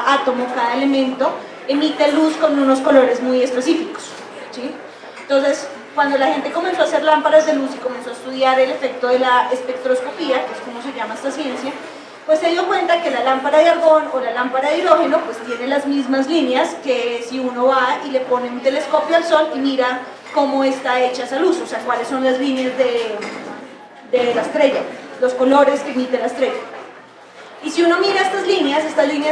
átomo, cada elemento emite luz con unos colores muy específicos, ¿sí? Entonces, cuando la gente comenzó a hacer lámparas de luz y comenzó a estudiar el efecto de la espectroscopía, que es como se llama esta ciencia, pues se dio cuenta que la lámpara de argón o la lámpara de hidrógeno pues tiene las mismas líneas que si uno va y le pone un telescopio al sol y mira cómo está hecha esa luz, o sea, cuáles son las líneas de la estrella, los colores que emite la estrella. Y si uno mira estas líneas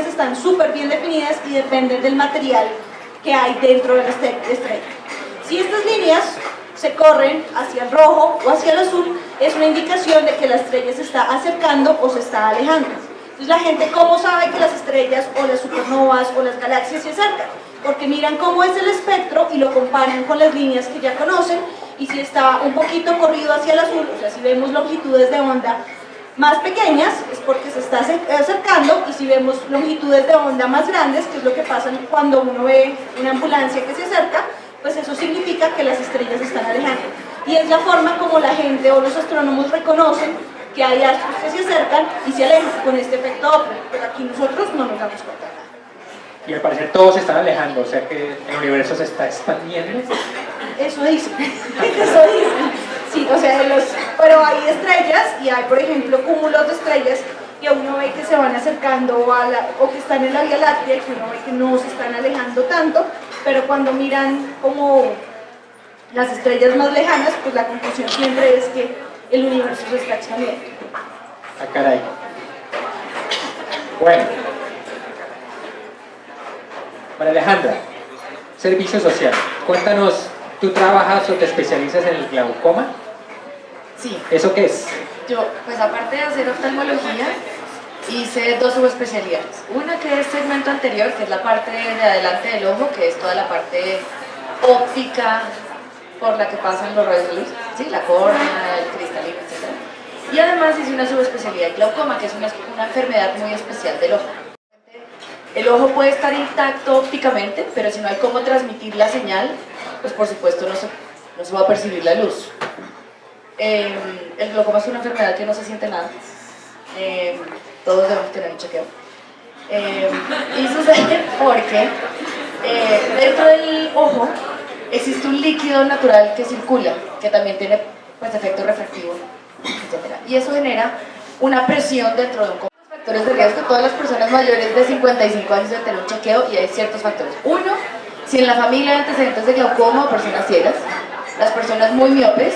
están súper bien definidas y dependen del material que hay dentro de la estrella. Si estas líneas se corren hacia el rojo o hacia el azul, es una indicación de que la estrella se está acercando o se está alejando. Entonces la gente, ¿cómo sabe que las estrellas o las supernovas o las galaxias se acercan? porque miran cómo es el espectro y lo comparan con las líneas que ya conocen, y si está un poquito corrido hacia el azul, o sea, si vemos longitudes de onda más pequeñas, es porque se está acercando, y si vemos longitudes de onda más grandes, que es lo que pasa cuando uno ve una ambulancia que se acerca, pues eso significa que las estrellas se están alejando. Y es la forma como la gente o los astrónomos reconocen que hay astros que se acercan y se alejan con este efecto Doppler, pero aquí nosotros no nos damos cuenta. Y al parecer todos se están alejando, o sea que el universo se está expandiendo. Eso dicen, eso dicen. Sí, o sea, pero hay estrellas y hay, por ejemplo, cúmulos de estrellas que uno ve que se van acercando o que están en la Vía Láctea y que uno ve que no se están alejando tanto, pero cuando miran como las estrellas más lejanas, pues la conclusión siempre es que el universo se está expandiendo. Ah, caray. Bueno. María Alejandra, servicio social. Cuéntanos, ¿tú trabajas o te especializas en el glaucoma? Sí. ¿Eso qué es? Yo, pues aparte de hacer oftalmología, hice 2 subespecialidades. Una que es segmento anterior, que es la parte de adelante del ojo, que es toda la parte óptica por la que pasan los rayos de luz, ¿sí? La córnea, el cristalino, etc. Y además hice una subespecialidad de glaucoma, que es una enfermedad muy especial del ojo. El ojo puede estar intacto ópticamente, pero si no hay cómo transmitir la señal, pues por supuesto no se va a percibir la luz. El glaucoma es una enfermedad que no se siente nada. Todos debemos tener un chequeo. Y sucede porque dentro del ojo existe un líquido natural que circula, que también tiene pues, efecto refractivo, etc. Y eso genera una presión dentro de un conjunto de factores de riesgo. Todas las personas mayores de 55 años deben tener un chequeo y hay ciertos factores. Uno, si en la familia hay antecedentes de glaucoma o personas ciegas, las personas muy miopes.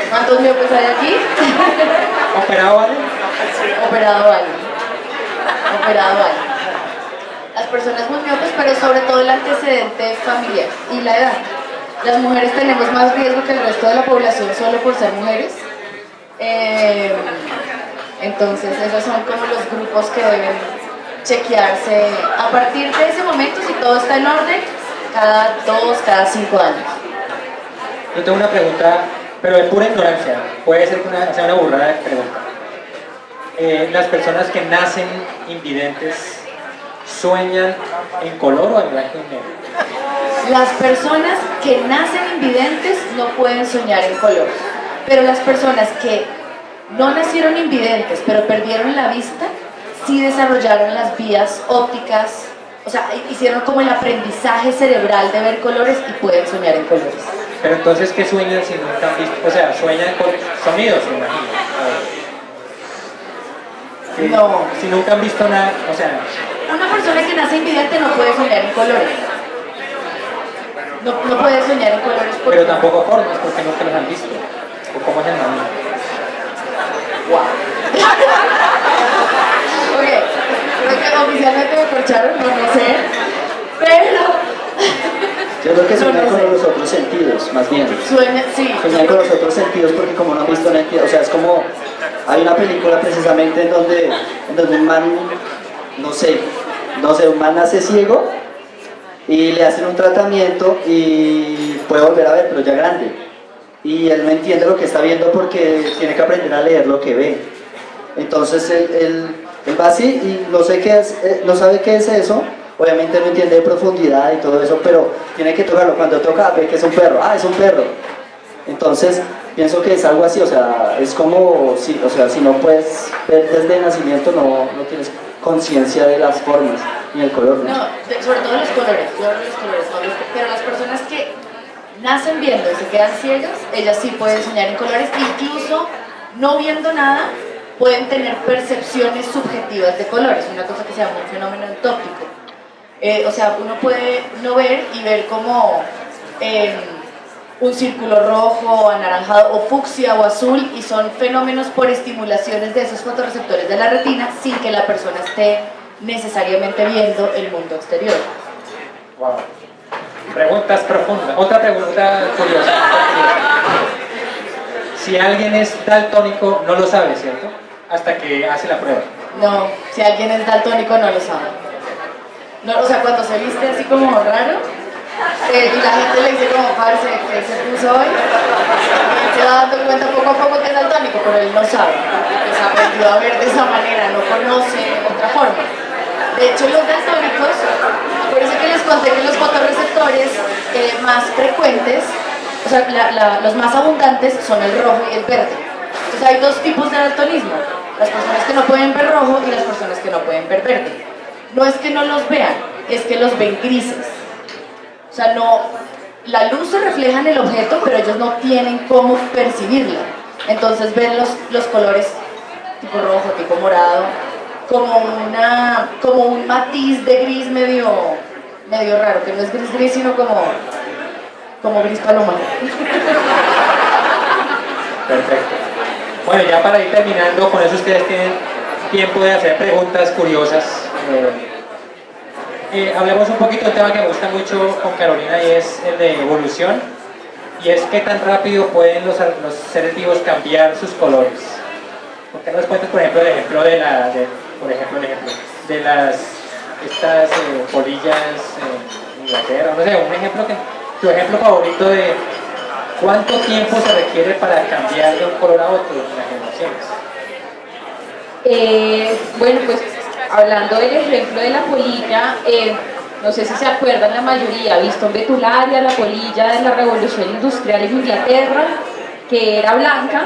¿Cuántos miopes hay aquí? ¿Operado vale? Operado vale. Operado vale. Las personas muy miopes, pero sobre todo el antecedente familiar y la edad. Las mujeres tenemos más riesgo que el resto de la población solo por ser mujeres. Entonces esos son como los grupos que deben chequearse a partir de ese momento, si todo está en orden, cada 2, cada 5 años. Yo tengo una pregunta, pero de pura ignorancia, puede ser que sea una burrada de pregunta. Las personas que nacen invidentes, ¿sueñan en color o en blanco y negro? Las personas que nacen invidentes no pueden soñar en color, pero las personas que no nacieron invidentes, pero perdieron la vista, sí desarrollaron las vías ópticas, o sea, hicieron como el aprendizaje cerebral de ver colores y pueden soñar en colores. Pero entonces, ¿qué sueñan si nunca han visto? O sea, sueñan con sonidos, me imagino. No. Si nunca han visto nada, o sea... Una persona que nace invidente no puede soñar en colores. No puede soñar en colores porque... Pero tampoco formas, porque nunca los han visto. ¿O cómo es el nombre? Wow. Ok, creo que oficialmente me corcharon, no sé. Pero... Yo creo que sueñan No sé. con los otros sentidos, más bien. Sí. Sueñan con los otros sentidos porque como no han visto, no entienden. O sea, es como... Hay una película precisamente en donde un man, no sé, un man nace ciego y le hacen un tratamiento y puede volver a ver, pero ya grande. Y él no entiende lo que está viendo porque tiene que aprender a leer lo que ve. Entonces él va así y no sabe qué es eso. Obviamente no entiende de profundidad y todo eso, pero tiene que tocarlo. Cuando toca, ve que es un perro. Ah, es un perro. Entonces, pienso que es algo así, o sea, es como, sí, o sea, si no puedes ver desde nacimiento, no tienes conciencia de las formas ni el color. No, sobre todo los colores, pero las personas que nacen viendo y se quedan ciegas, ellas sí pueden soñar en colores, incluso no viendo nada, pueden tener percepciones subjetivas de colores, una cosa que se llama un fenómeno entóptico. O sea, uno puede no ver y ver como un círculo rojo, anaranjado o fucsia o azul, y son fenómenos por estimulaciones de esos fotorreceptores de la retina sin que la persona esté necesariamente viendo el mundo exterior. Wow. Preguntas profundas. Otra pregunta curiosa. Si alguien es daltónico, no lo sabe, ¿cierto? Hasta que hace la prueba. No, si alguien es daltónico no lo sabe. No, o sea, cuando se viste así como raro, y la gente le dice como, parce, que se puso hoy, y él se va dando cuenta poco a poco que es daltónico, pero él no sabe, pues aprendió a ver de esa manera, no conoce otra forma. De hecho, los daltónicos, por eso que les conté que los fotorreceptores más frecuentes, o sea, los más abundantes son el rojo y el verde. Entonces hay dos tipos de daltonismo, las personas que no pueden ver rojo y las personas que no pueden ver verde. No es que no los vean, es que los ven grises. O sea, no, la luz se refleja en el objeto, pero ellos no tienen cómo percibirla. Entonces ven los colores tipo rojo, tipo morado, como un matiz de gris medio raro, que no es gris, sino como gris paloma. Perfecto. Bueno, ya para ir terminando, con eso ustedes tienen tiempo de hacer preguntas curiosas. Hablemos un poquito de un tema que me gusta mucho con Carolina y es el de evolución. Y es qué tan rápido pueden los seres vivos cambiar sus colores. ¿Por qué no nos cuentas, por ejemplo, el ejemplo de estas polillas en Inglaterra? No sé, un ejemplo tu ejemplo favorito de cuánto tiempo se requiere para cambiar de un color a otro en las generaciones. Bueno, pues hablando del ejemplo de la polilla, no sé si se acuerdan la mayoría, Viston betularia, la polilla de la revolución industrial en Inglaterra, que era blanca,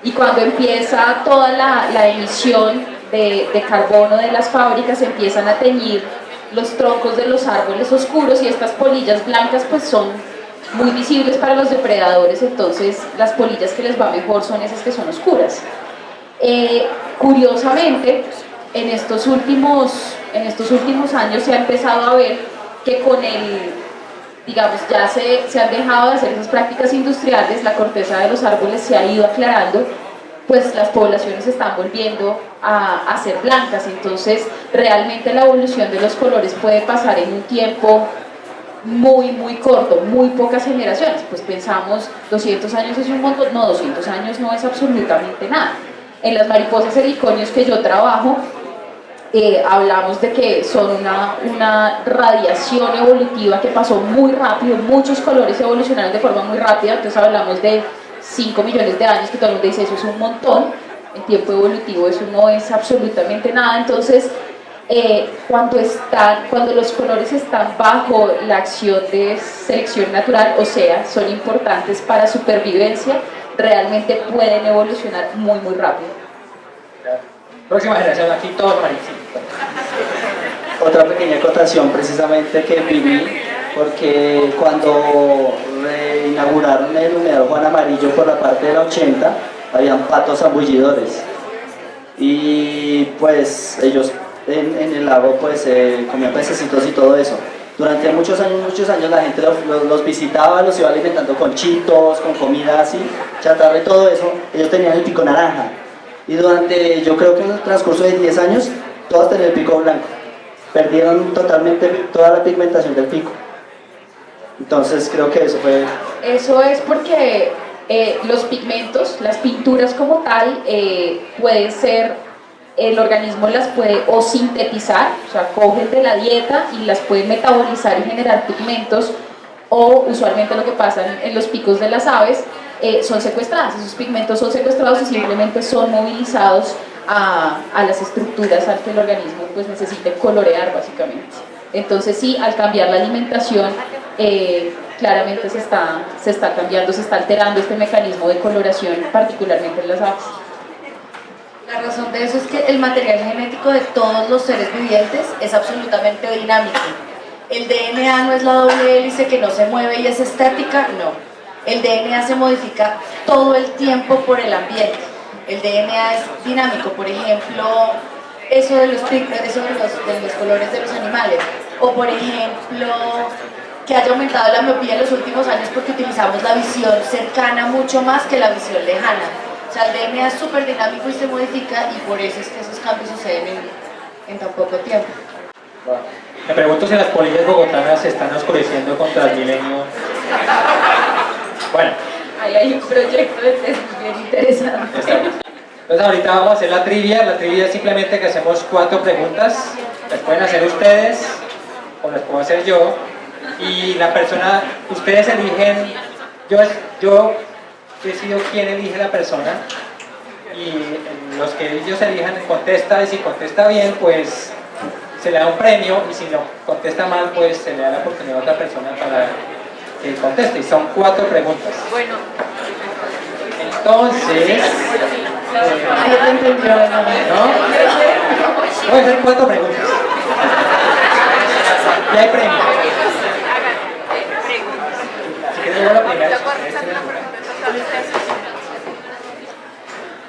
y cuando empieza toda la emisión de carbono de las fábricas, empiezan a teñir los troncos de los árboles oscuros, y estas polillas blancas pues son muy visibles para los depredadores, entonces las polillas que les va mejor son esas que son oscuras. Curiosamente, en estos últimos años se ha empezado a ver que con digamos, ya se han dejado de hacer esas prácticas industriales, la corteza de los árboles se ha ido aclarando, pues las poblaciones están volviendo a ser blancas, entonces realmente la evolución de los colores puede pasar en un tiempo muy corto, muy pocas generaciones. Pues pensamos 200 años es un montón, no, 200 años no es absolutamente nada. En las mariposas heliconios que yo trabajo, hablamos de que son una radiación evolutiva que pasó muy rápido, muchos colores evolucionaron de forma muy rápida, entonces hablamos de 5 millones de años, que todo el mundo dice eso es un montón, en tiempo evolutivo eso no es absolutamente nada. Entonces cuando los colores están bajo la acción de selección natural, o sea, son importantes para supervivencia, realmente pueden evolucionar muy rápido. Próxima generación, aquí todos amarillos. Otra pequeña acotación precisamente que viví, porque cuando inauguraron el humedal Juan Amarillo por la parte de la 80, habían patos zambullidores y pues ellos en el lago pues comían pececitos y todo eso. Durante muchos años la gente los visitaba, los iba alimentando con chitos, con comida así, chatarra y todo eso. Ellos tenían el pico naranja y durante, yo creo que en el transcurso de 10 años, todos tenían el pico blanco. Perdieron totalmente toda la pigmentación del pico. Entonces creo que eso fue... Eso es porque los pigmentos, las pinturas como tal, pueden ser, el organismo las puede o sintetizar, o sea, cogen de la dieta y las pueden metabolizar y generar pigmentos, o usualmente lo que pasa en los picos de las aves, son secuestradas, esos pigmentos son secuestrados y simplemente son movilizados a las estructuras al que el organismo pues necesite colorear básicamente. Entonces sí, al cambiar la alimentación, claramente se está cambiando, se está alterando este mecanismo de coloración, particularmente en las aves. La razón de eso es que el material genético de todos los seres vivientes es absolutamente dinámico. El DNA no es la doble hélice que no se mueve y es estática, no. El DNA se modifica todo el tiempo por el ambiente. El DNA es dinámico, por ejemplo, eso de los colores de los animales, o por ejemplo, que haya aumentado la miopía en los últimos años porque utilizamos la visión cercana mucho más que la visión lejana. O sea, el DNA es súper dinámico y se modifica, y por eso es que esos cambios suceden en tan poco tiempo. Wow. Me pregunto si las polillas bogotanas se están oscureciendo con Transmilenio. Bueno. Ahí hay un proyecto de tesis bien interesante. Entonces ahorita vamos a hacer la trivia. La trivia es simplemente que hacemos 4 preguntas. pueden hacer ustedes o las puedo hacer yo. Y la persona, ustedes eligen, yo decido quién elige la persona y los que ellos elijan contesta, y si contesta bien pues se le da un premio, y si no contesta mal pues se le da la oportunidad a otra persona para que conteste, y son 4 preguntas. Bueno. Entonces, No te entendió, ¿no? Voy a hacer 4 preguntas. Y hay premio. Si quieres ver la primera,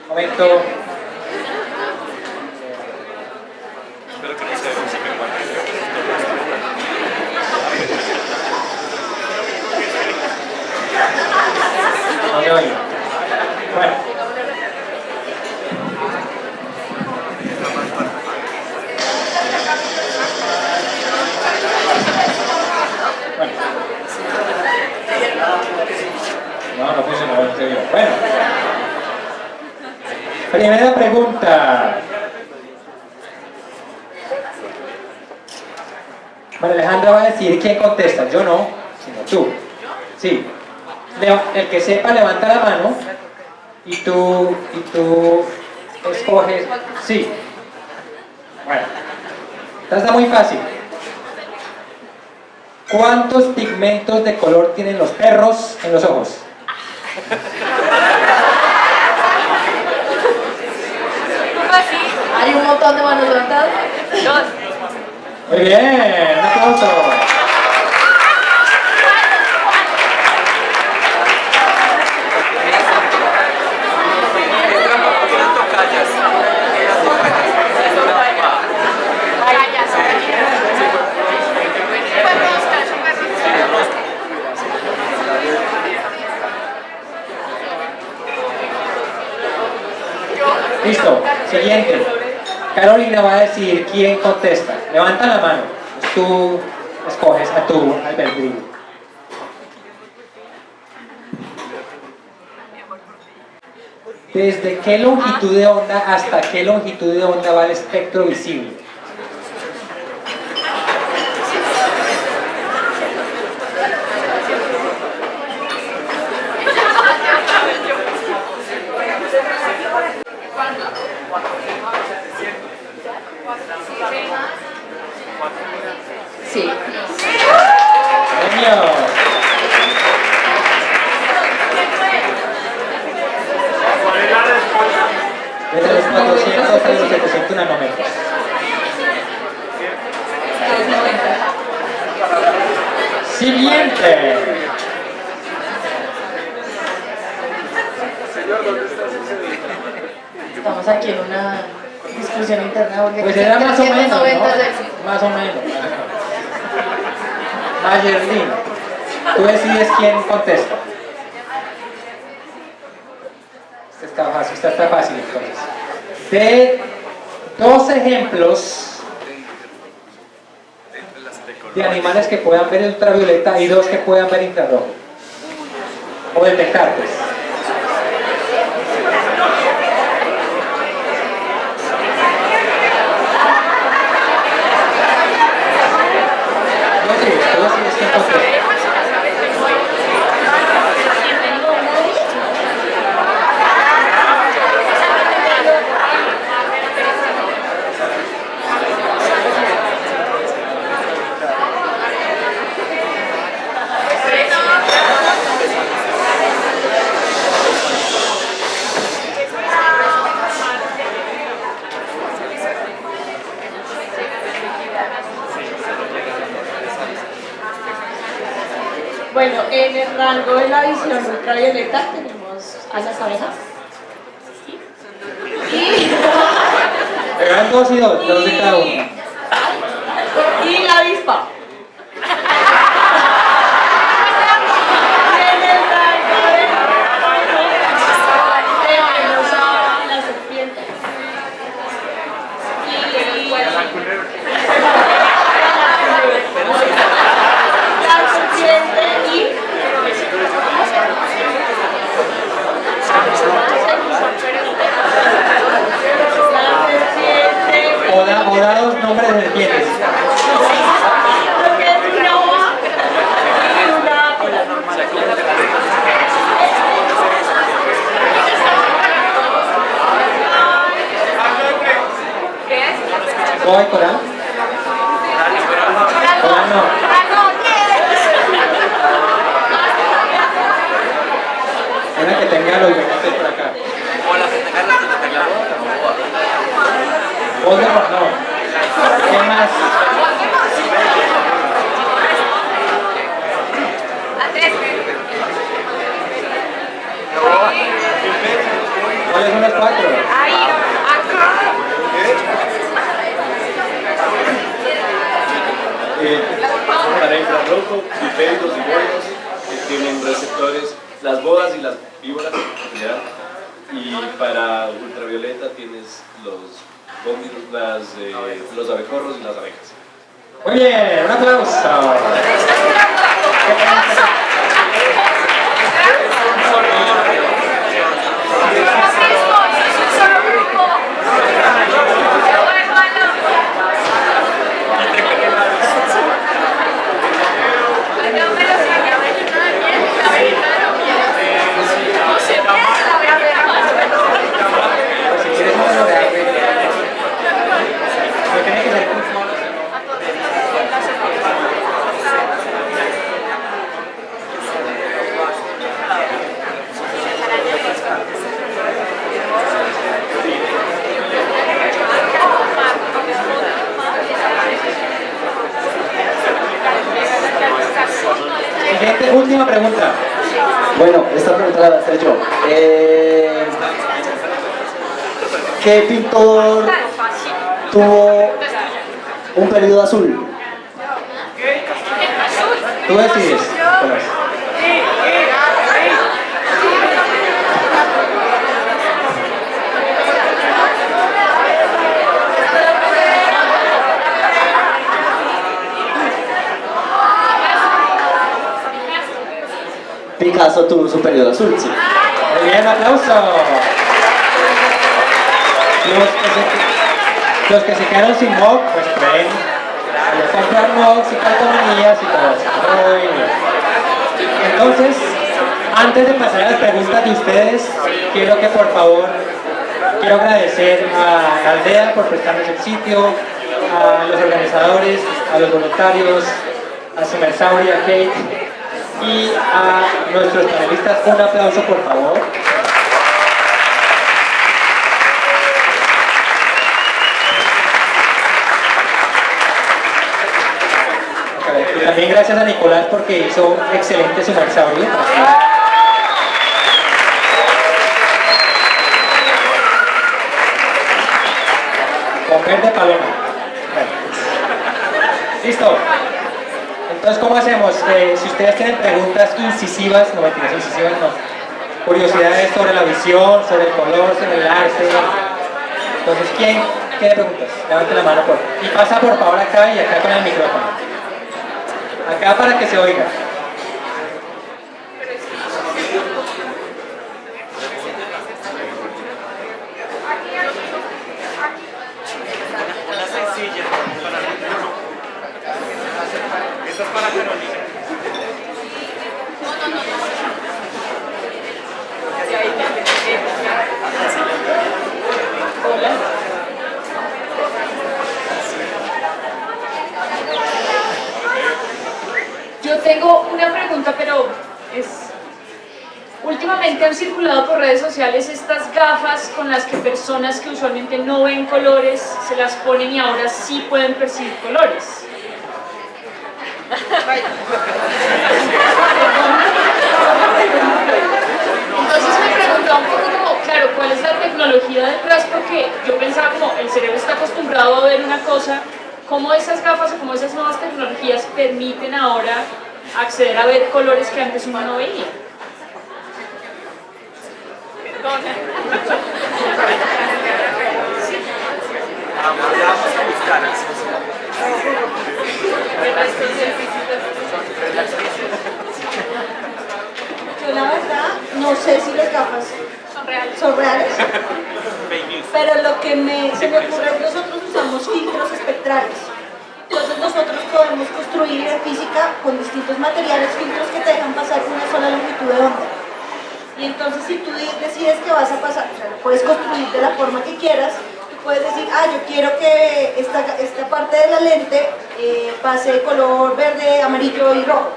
momento. No me oigo. Bueno. No funcionó. Bueno. Primera pregunta. María Alejandra va a decir quién contesta. Yo no, sino tú. Sí. El que sepa levanta la mano y tú escoges. Sí. Bueno. Esta está muy fácil. ¿Cuántos pigmentos de color tienen los perros en los ojos? Hay un montón de manos levantadas. Muy bien, un aplauso. Listo, siguiente. Carolina va a decir quién contesta. Levanta la mano. Tú escoges a tu albedrío. ¿Desde qué longitud de onda hasta qué longitud de onda va el espectro visible? Sí. ¡Premio! Desde los 400 hasta los 700 nanómetros. Siguiente. Estamos aquí en una discusión interna porque Pues era más o menos, ¿no? 390 Más o menos. Mayerlin, tú decides quién contesta. Esta está fácil entonces. De 2 ejemplos de animales que puedan ver ultravioleta y 2 que puedan ver infrarrojo. O detectar, pues. Tú decides quién contesta. Bueno, en el rango de la visión ultravioleta tenemos a las abejas. Eran 2 y 2, 2 de cada uno. Y la avispa. Y en el rango tenemos a la serpiente. La serpiente y O da 2 nombres de serpientes. ¿Boa y coral? Coral no. Una que tenga los bigotes por acá. Voldemort no. ¿Qué más? ¿Cuáles son las 4? Para infrarrojo, dipéridos y boidos que tienen receptores, las boas y las víboras, ¿ya? Y para ultravioleta tienes los los abejorros y las abejas. Muy bien, un aplauso. Si quieres uno de arte, no tiene que ser con monos, Siguiente, última pregunta. Bueno, esta pregunta la voy a hacer yo. ¿Qué pintor tuvo un periodo azul? Tú decides, Tomás. Picasso tuvo su periodo azul, sí. Muy bien, aplauso. Los que se quedaron sin MOOC, pues pueden comprar MOOCs y calcomanías y todo eso. Muy bien. Entonces, antes de pasar a las preguntas de ustedes, quiero agradecer a la aldea por prestarnos el sitio, a los organizadores, a los voluntarios, a Simersauria, a Kate y a nuestros panelistas. Un aplauso, por favor. Y también gracias a Nicolás porque hizo excelente Simersauria. Con verde paloma. Bueno. Listo. Entonces, ¿cómo hacemos? Si ustedes tienen preguntas incisivas, no mentiras, incisivas no. Curiosidades sobre la visión, sobre el color, sobre el arte. Entonces, ¿quién tiene preguntas? Levante la mano, por favor. Y pasa por favor acá y acá con el micrófono. Acá para que se oiga. Una sencilla. Esta es para Carolina. Yo tengo una pregunta, pero últimamente han circulado por redes sociales estas gafas con las que personas que usualmente no ven colores se las ponen y ahora sí pueden percibir colores. Entonces me preguntaba un poco como, claro, ¿cuál es la tecnología detrás? Porque yo pensaba como el cerebro está acostumbrado a ver una cosa, cómo esas gafas o cómo esas nuevas tecnologías permiten ahora acceder a ver colores que antes uno no veía. Yo la verdad no sé si las gafas son reales, pero lo que se me ocurre es que nosotros usamos filtros espectrales. Entonces nosotros podemos construir en física con distintos materiales filtros que te dejan pasar una sola longitud de onda. Y entonces si tú decides que vas a pasar, o sea, lo puedes construir de la forma que quieras, tú puedes decir, yo quiero que esta parte de la lente pase de color verde, amarillo y rojo.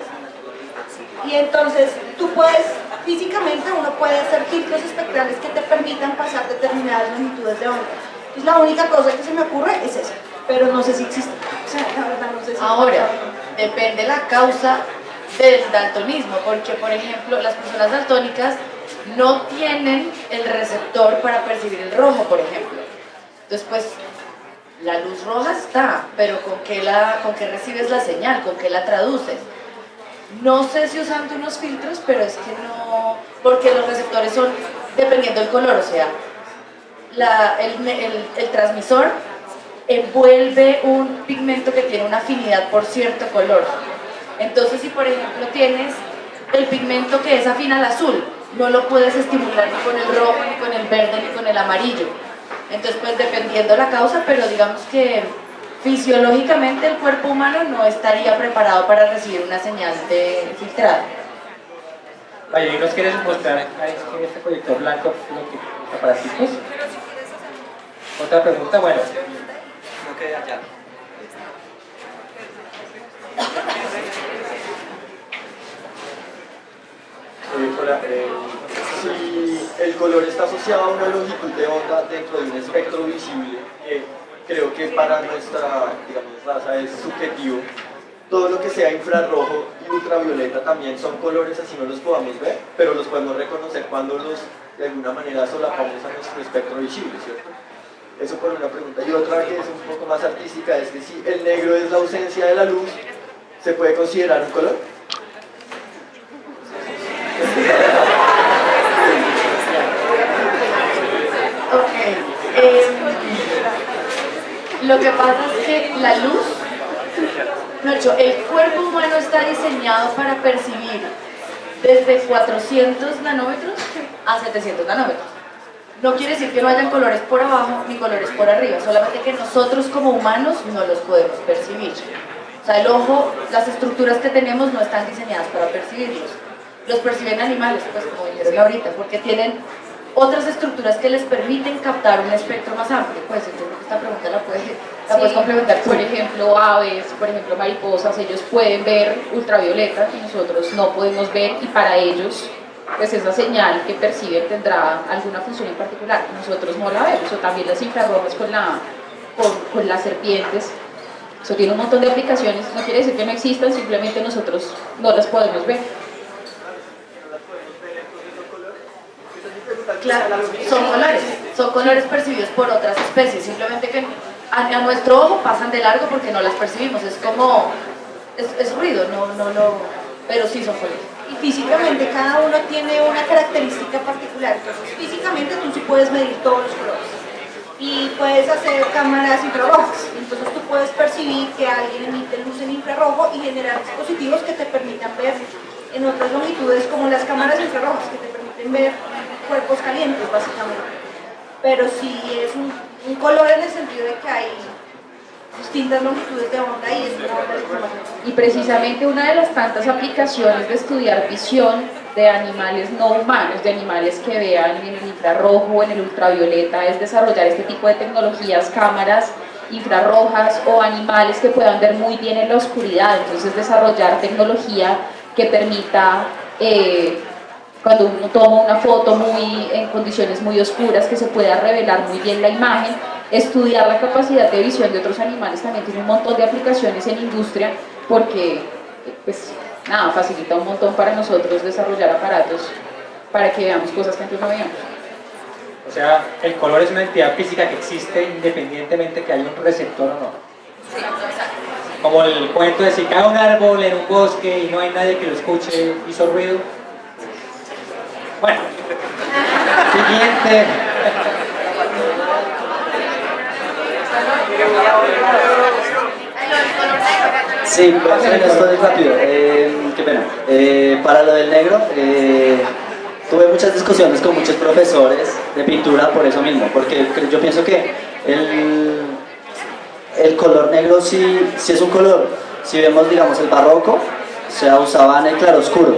Y entonces tú puedes, físicamente uno puede hacer filtros espectrales que te permitan pasar determinadas longitudes de onda. Entonces la única cosa que se me ocurre es esa, pero no sé si existe. O sea, la verdad no sé si Ahora, depende la causa del daltonismo, porque por ejemplo las personas daltónicas no tienen el receptor para percibir el rojo, por ejemplo. Entonces pues la luz roja está, pero ¿con qué recibes la señal? ¿Con qué la traduces? No sé si usando unos filtros, pero es que no, porque los receptores son dependiendo del color, o sea, el transmisor envuelve un pigmento que tiene una afinidad por cierto color. Entonces si por ejemplo tienes el pigmento que es afín al azul, no lo puedes estimular ni con el rojo, ni con el verde, ni con el amarillo. Entonces pues dependiendo la causa, pero digamos que fisiológicamente el cuerpo humano no estaría preparado para recibir una señal de filtrado. Vaya, ¿y nos quieres mostrar en este proyector blanco lo que aparatitos? Otra pregunta, bueno. No quede allá. Hola, si el color está asociado a una longitud de onda dentro de un espectro visible, creo que para nuestra, digamos, raza es subjetivo. Todo lo que sea infrarrojo y ultravioleta también son colores, así no los podamos ver, pero los podemos reconocer cuando los de alguna manera solapamos a nuestro espectro visible, ¿cierto? Eso por una pregunta. Y otra que es un poco más artística es que si el negro es la ausencia de la luz, ¿se puede considerar un color? Lo que pasa es que la luz, el cuerpo humano está diseñado para percibir desde 400 nanómetros a 700 nanómetros. No quiere decir que no hayan colores por abajo ni colores por arriba, solamente que nosotros como humanos no los podemos percibir. O sea, el ojo, las estructuras que tenemos no están diseñadas para percibirlos. Los perciben animales, pues como dijeron ahorita, porque tienen otras estructuras que les permiten captar un espectro más amplio. Pues yo creo que esta pregunta la puedes complementar. Por ejemplo, aves, por ejemplo, mariposas, ellos pueden ver ultravioleta que nosotros no podemos ver, y para ellos pues esa señal que perciben tendrá alguna función en particular. Nosotros no la vemos, o también las infrarrojas con las serpientes. Eso tiene un montón de aplicaciones, no quiere decir que no existan, simplemente nosotros no las podemos ver. Claro, son colores percibidos por otras especies, simplemente que a nuestro ojo pasan de largo porque no las percibimos, es como, es ruido, pero sí son colores. Y físicamente cada uno tiene una característica particular, entonces físicamente tú sí puedes medir todos los colores y puedes hacer cámaras infrarrojas, entonces tú puedes percibir que alguien emite luz en infrarrojo y generar dispositivos que te permitan ver en otras longitudes, como las cámaras infrarrojas que te permiten ver cuerpos calientes básicamente, pero sí es un color en el sentido de que hay distintas longitudes de onda y es una onda de información. Y precisamente una de las tantas aplicaciones de estudiar visión de animales no humanos, de animales que vean en el infrarrojo o en el ultravioleta, es desarrollar este tipo de tecnologías, cámaras infrarrojas o animales que puedan ver muy bien en la oscuridad. Entonces desarrollar tecnología que permita cuando uno toma una foto en condiciones muy oscuras, que se pueda revelar muy bien la imagen. Estudiar la capacidad de visión de otros animales también tiene un montón de aplicaciones en industria, porque pues nada, facilita un montón para nosotros desarrollar aparatos para que veamos cosas que antes no veíamos. O sea, el color es una entidad física que existe independientemente que haya un receptor o no. Sí, exacto. Como el cuento de si cae un árbol en un bosque y no hay nadie que lo escuche, hizo ruido. Bueno, siguiente. Sí, bueno, esto es rápido. Qué pena. Para lo del negro, tuve muchas discusiones con muchos profesores de pintura por eso mismo, porque yo pienso que el color negro sí es un color. Si vemos, digamos, el barroco, se usaban el claroscuro,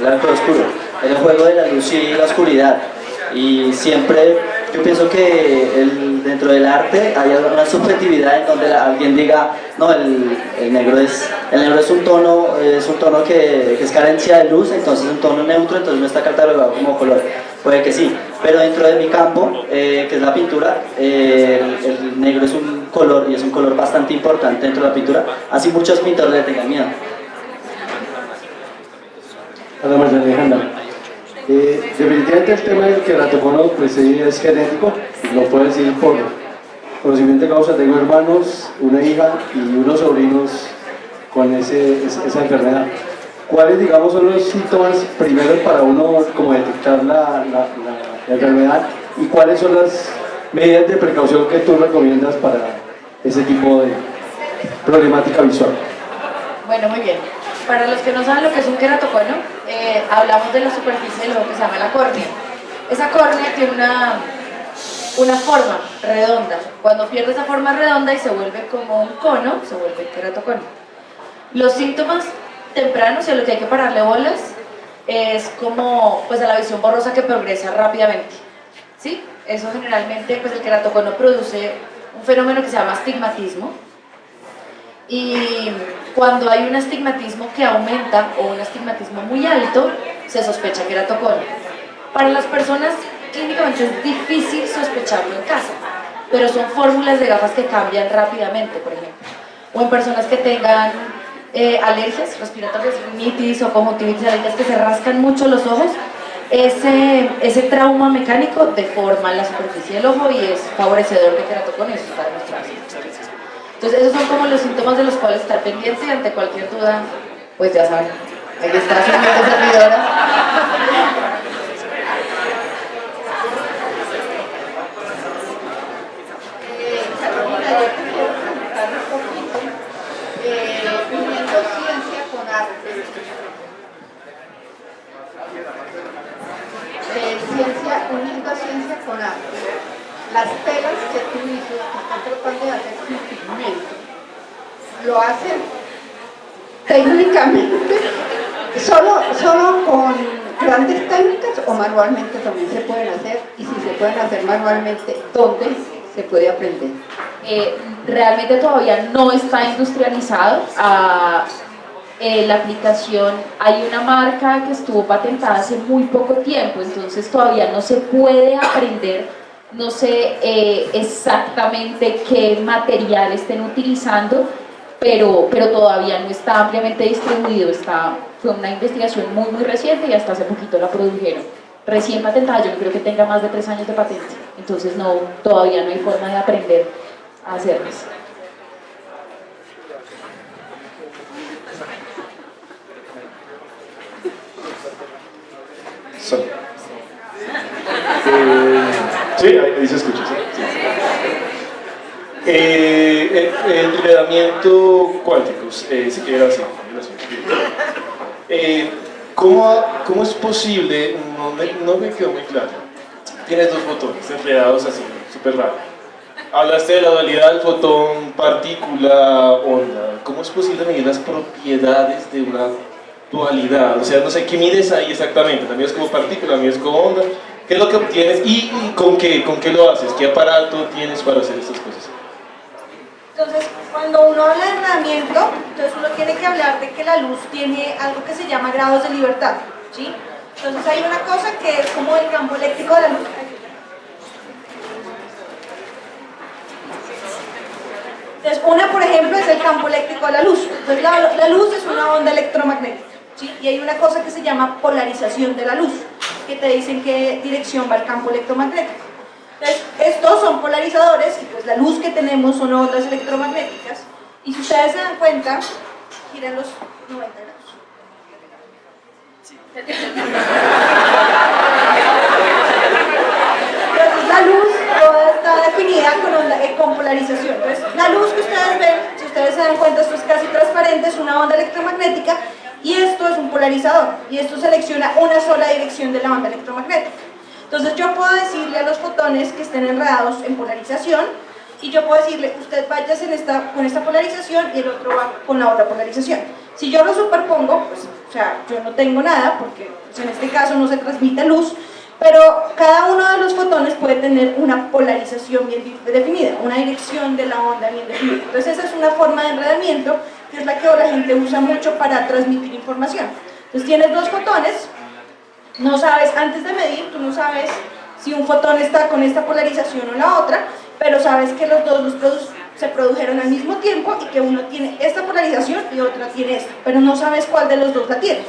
era el juego de la luz y la oscuridad, y siempre Yo pienso que dentro del arte hay una subjetividad en donde alguien diga, no, el negro es un tono que es carencia de luz, entonces es un tono neutro, entonces no está catalogado como color. Puede que sí, pero dentro de mi campo, que es la pintura, el negro es un color y es un color bastante importante dentro de la pintura, así muchos pintores le tengan miedo. Hola, María Alejandra. Definitivamente el tema del queratocono pues sí es genético, lo puedo decir por conocimiento de causa. Tengo hermanos, una hija y unos sobrinos con esa enfermedad. ¿Cuáles, digamos, son los síntomas primeros para uno como detectar la enfermedad y cuáles son las medidas de precaución que tú recomiendas para ese tipo de problemática visual? Bueno, muy bien. Para los que no saben lo que es un queratocono, hablamos de la superficie del ojo que se llama la córnea. Esa córnea tiene una forma redonda. Cuando pierde esa forma redonda y se vuelve como un cono, se vuelve queratocono. Los síntomas tempranos y a los que hay que pararle bolas es como pues a la visión borrosa que progresa rápidamente. ¿Sí? Eso generalmente, pues el queratocono produce un fenómeno que se llama astigmatismo. Y cuando hay un astigmatismo que aumenta o un astigmatismo muy alto, se sospecha queratocono. Para las personas clínicamente es difícil sospecharlo en casa, pero son fórmulas de gafas que cambian rápidamente, por ejemplo. O en personas que tengan alergias respiratorias, rinitis o conjuntivitis alérgicas que se rascan mucho los ojos, ese trauma mecánico deforma la superficie del ojo y es favorecedor de queratocono, y eso está demostrado. Entonces esos son como los síntomas de los cuales estar pendiente y ante cualquier duda, pues ya saben, ahí está su mente servidora. Carolina, yo quería preguntar un poquito, uniendo ciencia con arte. Uniendo ciencia con arte. Las telas que tú dices que están tratando de hacer sin pigmento, lo hacen técnicamente, solo con grandes técnicas o manualmente también se pueden hacer, y si se pueden hacer manualmente, ¿dónde se puede aprender? Realmente todavía no está industrializado. La aplicación, hay una marca que estuvo patentada hace muy poco tiempo, entonces todavía no se puede aprender. No sé exactamente qué material estén utilizando, pero todavía no está ampliamente distribuido. Fue una investigación muy reciente y hasta hace poquito la produjeron. Recién patentada, yo no creo que tenga más de 3 años de patente, entonces todavía no hay forma de aprender a hacerlas. Sí, ahí se escucha. ¿Sí? El nivelamiento cuántico, si quiere así. ¿Cómo es posible? No me quedó muy claro. Tienes 2 fotones enredados así, súper raro. Hablaste de la dualidad del fotón, partícula, onda. ¿Cómo es posible medir las propiedades de una dualidad? O sea, no sé, ¿qué mides ahí exactamente? ¿La mides como partícula, la mides como onda? ¿Qué es lo que obtienes y con qué lo haces? ¿Qué aparato tienes para hacer estas cosas? Entonces, cuando uno habla de enredamiento, entonces uno tiene que hablar de que la luz tiene algo que se llama grados de libertad, ¿sí? Entonces hay una cosa que es como el campo eléctrico de la luz. Entonces, una, por ejemplo, es el campo eléctrico de la luz. Entonces, la luz es una onda electromagnética, ¿sí? Y hay una cosa que se llama polarización de la luz, que te dicen qué dirección va el campo electromagnético. Entonces, estos son polarizadores y pues la luz que tenemos son ondas electromagnéticas. Y si ustedes se dan cuenta, giran los 90 grados. Entonces, la luz toda está definida con polarización. Entonces, la luz que ustedes ven, si ustedes se dan cuenta, esto es casi transparente, es una onda electromagnética. Y esto es un polarizador, y esto selecciona una sola dirección de la onda electromagnética. Entonces yo puedo decirle a los fotones que estén enredados en polarización, y yo puedo decirle, usted vaya con esta polarización y el otro va con la otra polarización. Si yo lo superpongo, pues, o sea, yo no tengo nada, porque pues, en este caso no se transmite luz, Pero cada uno de los fotones puede tener una polarización bien definida, una dirección de la onda bien definida. Entonces esa es una forma de enredamiento que es la que la gente usa mucho para transmitir información. Entonces tienes dos fotones, no sabes, antes de medir, tú no sabes si un fotón está con esta polarización o la otra, pero sabes que los dos se produjeron al mismo tiempo y que uno tiene esta polarización y otra tiene esta, pero no sabes cuál de los dos la tiene.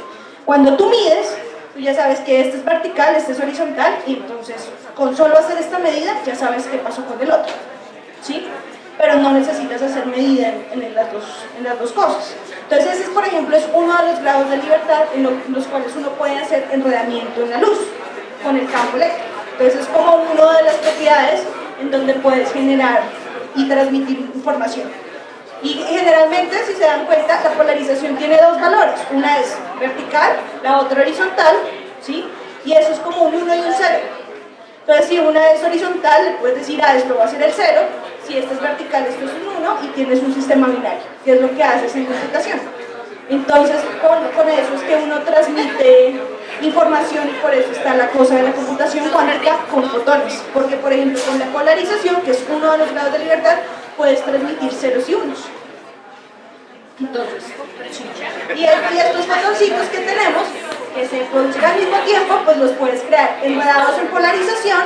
Cuando tú mides, tú ya sabes que este es vertical, este es horizontal, y entonces con solo hacer esta medida ya sabes qué pasó con el otro, ¿sí? Pero no necesitas hacer medida en las dos cosas. Entonces ese, por ejemplo, es uno de los grados de libertad en los cuales uno puede hacer enredamiento en la luz con el campo eléctrico. Entonces es como una de las propiedades en donde puedes generar y transmitir información. Y generalmente, si se dan cuenta, la polarización tiene dos valores. Una es vertical, la otra horizontal, ¿sí? Y eso es como un 1 y un 0. Entonces, si una es horizontal, le puedes decir, esto va a ser el 0. Si esta es vertical, esto es un 1, y tienes un sistema binario, que es lo que haces en computación. Entonces, con eso es que uno transmite información, y por eso está la cosa de la computación cuántica con fotones. Porque, por ejemplo, con la polarización, que es uno de los grados de libertad, puedes transmitir ceros y unos. Entonces, y estos fotoncitos que tenemos, que se producen al mismo tiempo, pues los puedes crear enredados en polarización,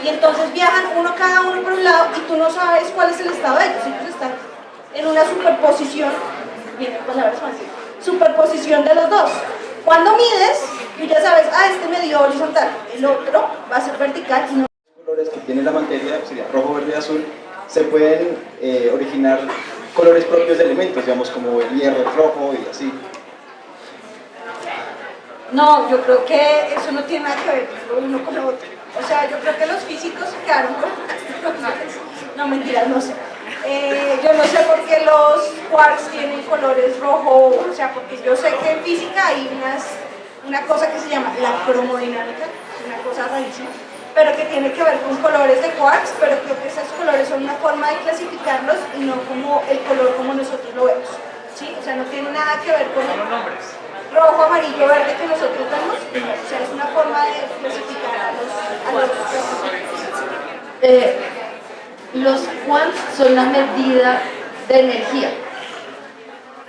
y entonces viajan cada uno por un lado, y tú no sabes cuál es el estado de ellos. Ellos están en una superposición, vienen palabras fáciles, superposición de los dos. Cuando mides, tú ya sabes, este medio horizontal, el otro va a ser vertical y no. Los colores que tiene la materia, sería rojo, verde y azul, se pueden originar colores propios de elementos, digamos como el hierro rojo y así. No, yo creo que eso no tiene nada que ver uno con lo otro. O sea, yo creo que los físicos se quedaron con no, mentiras, no sé. Yo no sé por qué los quarks tienen colores rojo, o sea, porque yo sé que en física hay una cosa que se llama la cromodinámica, una cosa rarísima, pero que tiene que ver con colores de quarks, pero creo que esos colores son una forma de clasificarlos y no como el color como nosotros lo vemos, ¿sí? O sea, no tiene nada que ver con el rojo, amarillo, verde que nosotros vemos, o sea, es una forma de clasificar a los quants son la medida de energía.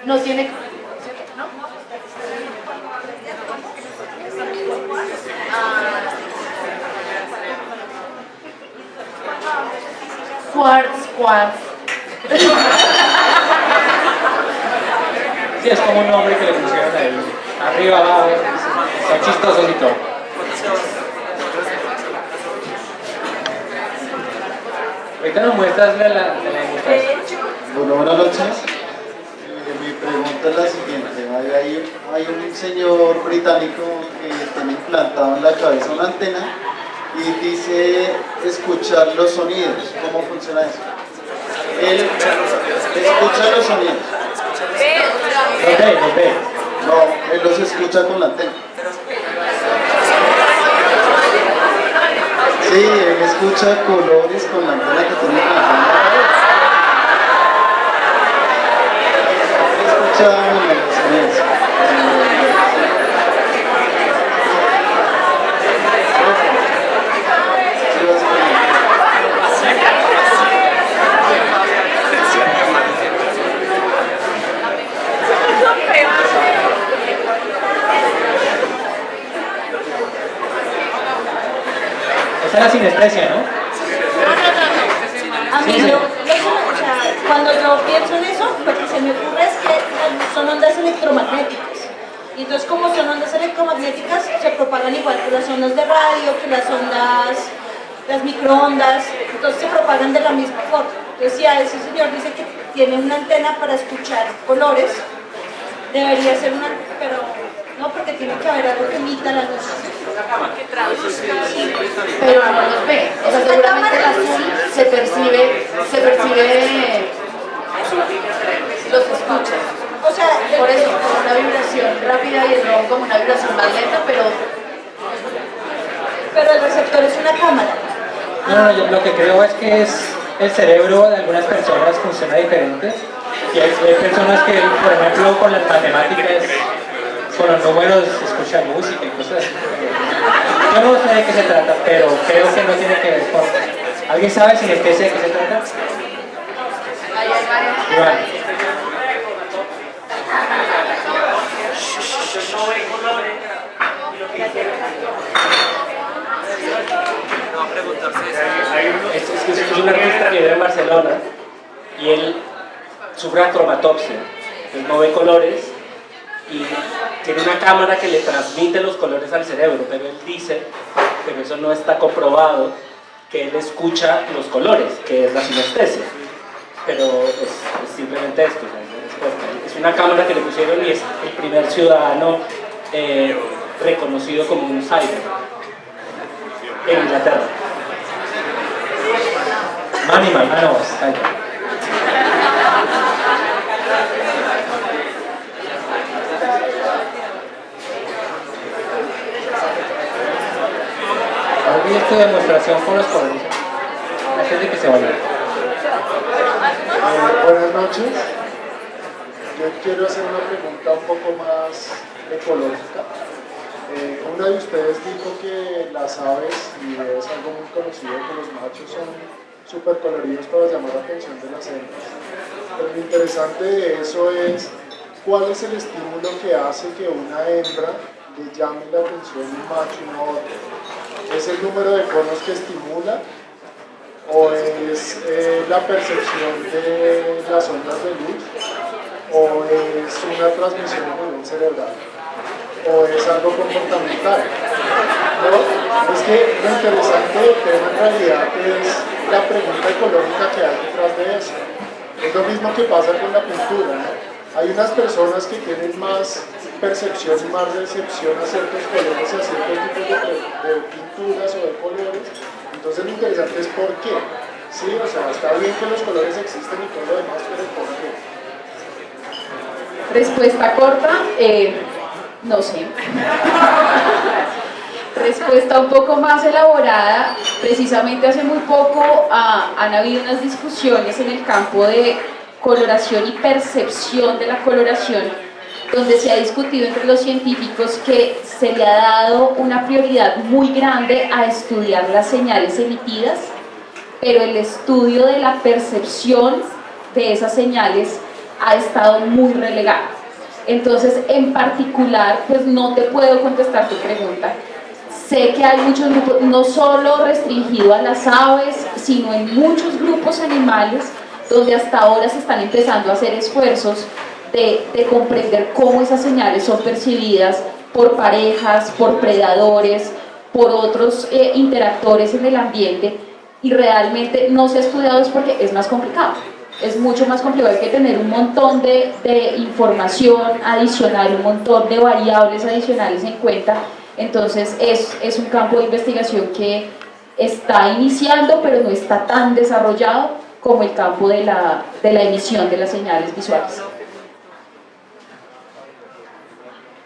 No tiene... Quartz. Sí, es como un nombre que le pusieron ahí. Arriba, abajo, son chistosos y todo. Ahorita nos muestras la ilustración. Bueno, buenas noches. Mi pregunta es la siguiente. Hay un señor británico que tiene implantado en la cabeza una antena y dice escuchar los sonidos. ¿Cómo funciona eso? Él escucha los sonidos. Los ve. No, él los escucha con la antena. Sí, él escucha colores con la antena que tiene en la antena. Escucha los sonidos. Esa es la sinestesia, ¿no? A mí o sea, cuando yo pienso en eso, lo que se me ocurre es que son ondas electromagnéticas. Y entonces, como son ondas electromagnéticas, se propagan igual que las ondas de radio, que las microondas, entonces se propagan de la misma forma. Entonces, si a ese señor dice que tiene una antena para escuchar colores, debería ser una, pero no, porque tiene que haber algo que emita la luz. Pero no los ve. O sea, seguramente el azul se percibe, los escucha. O sea, por eso, como una vibración rápida y el rojo como una vibración más lenta, pero el receptor es una cámara. No, yo lo que creo es que el cerebro de algunas personas funciona diferente. Y hay personas que, por ejemplo, con las matemáticas, con los números, escuchan música y cosas así. Yo no sé de qué se trata, pero creo que no tiene que ver con... ¿Alguien sabe sinestesia de qué se trata? Iván. Es un artista que vive en Barcelona y él sufre cromatopsia, él no ve colores y tiene una cámara que le transmite los colores al cerebro, pero él dice, pero eso no está comprobado, que él escucha los colores, que es la sinestesia, pero es simplemente esto, es una cámara que le pusieron y es el primer ciudadano reconocido como un cyborg en Inglaterra. Manimal, no, cyborg. Olvide esta demostración con los colores. Antes de que se vaya. Buenas noches. Yo quiero hacer una pregunta un poco más ecológica. Una de ustedes dijo que las aves, y es algo muy conocido, que los machos son súper coloridos para llamar la atención de las hembras. Pero lo interesante de eso es cuál es el estímulo que hace que una hembra le llame la atención un macho y no otro. ¿Es el número de conos que estimula? ¿O es la percepción de las ondas de luz? ¿O es una transmisión a nivel cerebral? ¿O es algo comportamental? ¿No? Es que lo interesante del tema en realidad es la pregunta ecológica que hay detrás de eso. Es lo mismo que pasa con la pintura, ¿no? Hay unas personas que tienen más percepción y más recepción a ciertos colores y a ciertos tipos de pinturas o de colores. Entonces lo interesante es por qué. Sí, o sea, está bien que los colores existen y todo lo demás, pero ¿por qué? Respuesta corta, no sé. Respuesta un poco más elaborada, precisamente hace muy poco han habido unas discusiones en el campo de coloración y percepción de la coloración, donde se ha discutido entre los científicos que se le ha dado una prioridad muy grande a estudiar las señales emitidas, pero el estudio de la percepción de esas señales ha estado muy relegado. Entonces, en particular, pues no te puedo contestar tu pregunta. Sé que hay muchos grupos, no solo restringido a las aves, sino en muchos grupos animales, donde hasta ahora se están empezando a hacer esfuerzos de comprender cómo esas señales son percibidas por parejas, por predadores, por otros interactores en el ambiente, y realmente no se ha estudiado es porque es más complicado. Es mucho más complicado, hay que tener un montón de información adicional, un montón de variables adicionales en cuenta. Entonces es un campo de investigación que está iniciando, pero no está tan desarrollado como el campo de la emisión de las señales visuales.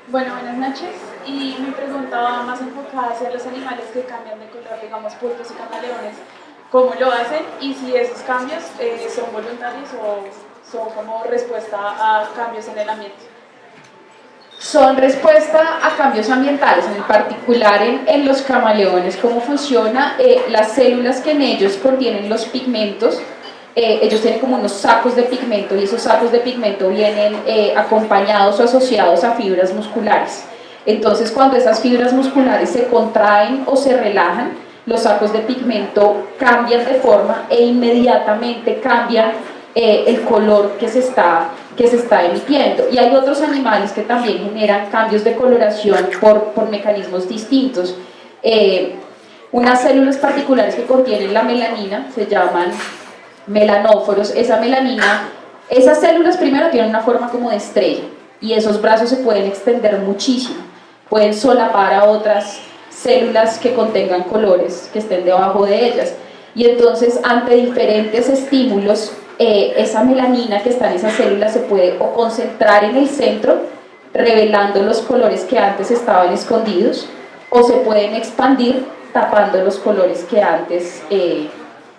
Bueno, buenas noches. Y mi pregunta va más enfocada hacia los animales que cambian de color, digamos pulpos y camaleones. ¿Cómo lo hacen? Y si esos cambios son voluntarios o son como respuesta a cambios en el ambiente. Son respuesta a cambios ambientales, en particular en los camaleones. ¿Cómo funciona? Las células que en ellos contienen los pigmentos, ellos tienen como unos sacos de pigmento, y esos sacos de pigmento vienen acompañados o asociados a fibras musculares. Entonces, cuando esas fibras musculares se contraen o se relajan, los sacos de pigmento cambian de forma e inmediatamente cambian el color que se está emitiendo. Y hay otros animales que también generan cambios de coloración por mecanismos distintos. Unas células particulares que contienen la melanina se llaman melanóforos. Esa melanina, esas células primero tienen una forma como de estrella, y esos brazos se pueden extender muchísimo, pueden solapar a otras células que contengan colores que estén debajo de ellas, y entonces ante diferentes estímulos esa melanina que está en esas células se puede o concentrar en el centro, revelando los colores que antes estaban escondidos, o se pueden expandir tapando los colores que antes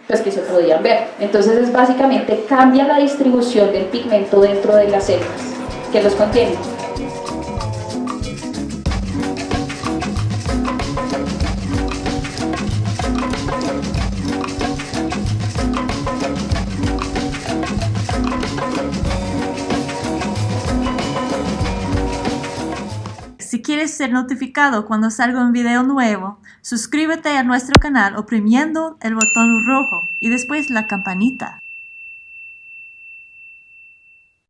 pues que se podían ver. Entonces es básicamente cambia la distribución del pigmento dentro de las células que los contienen. Si quieres ser notificado cuando salga un video nuevo, suscríbete a nuestro canal oprimiendo el botón rojo y después la campanita.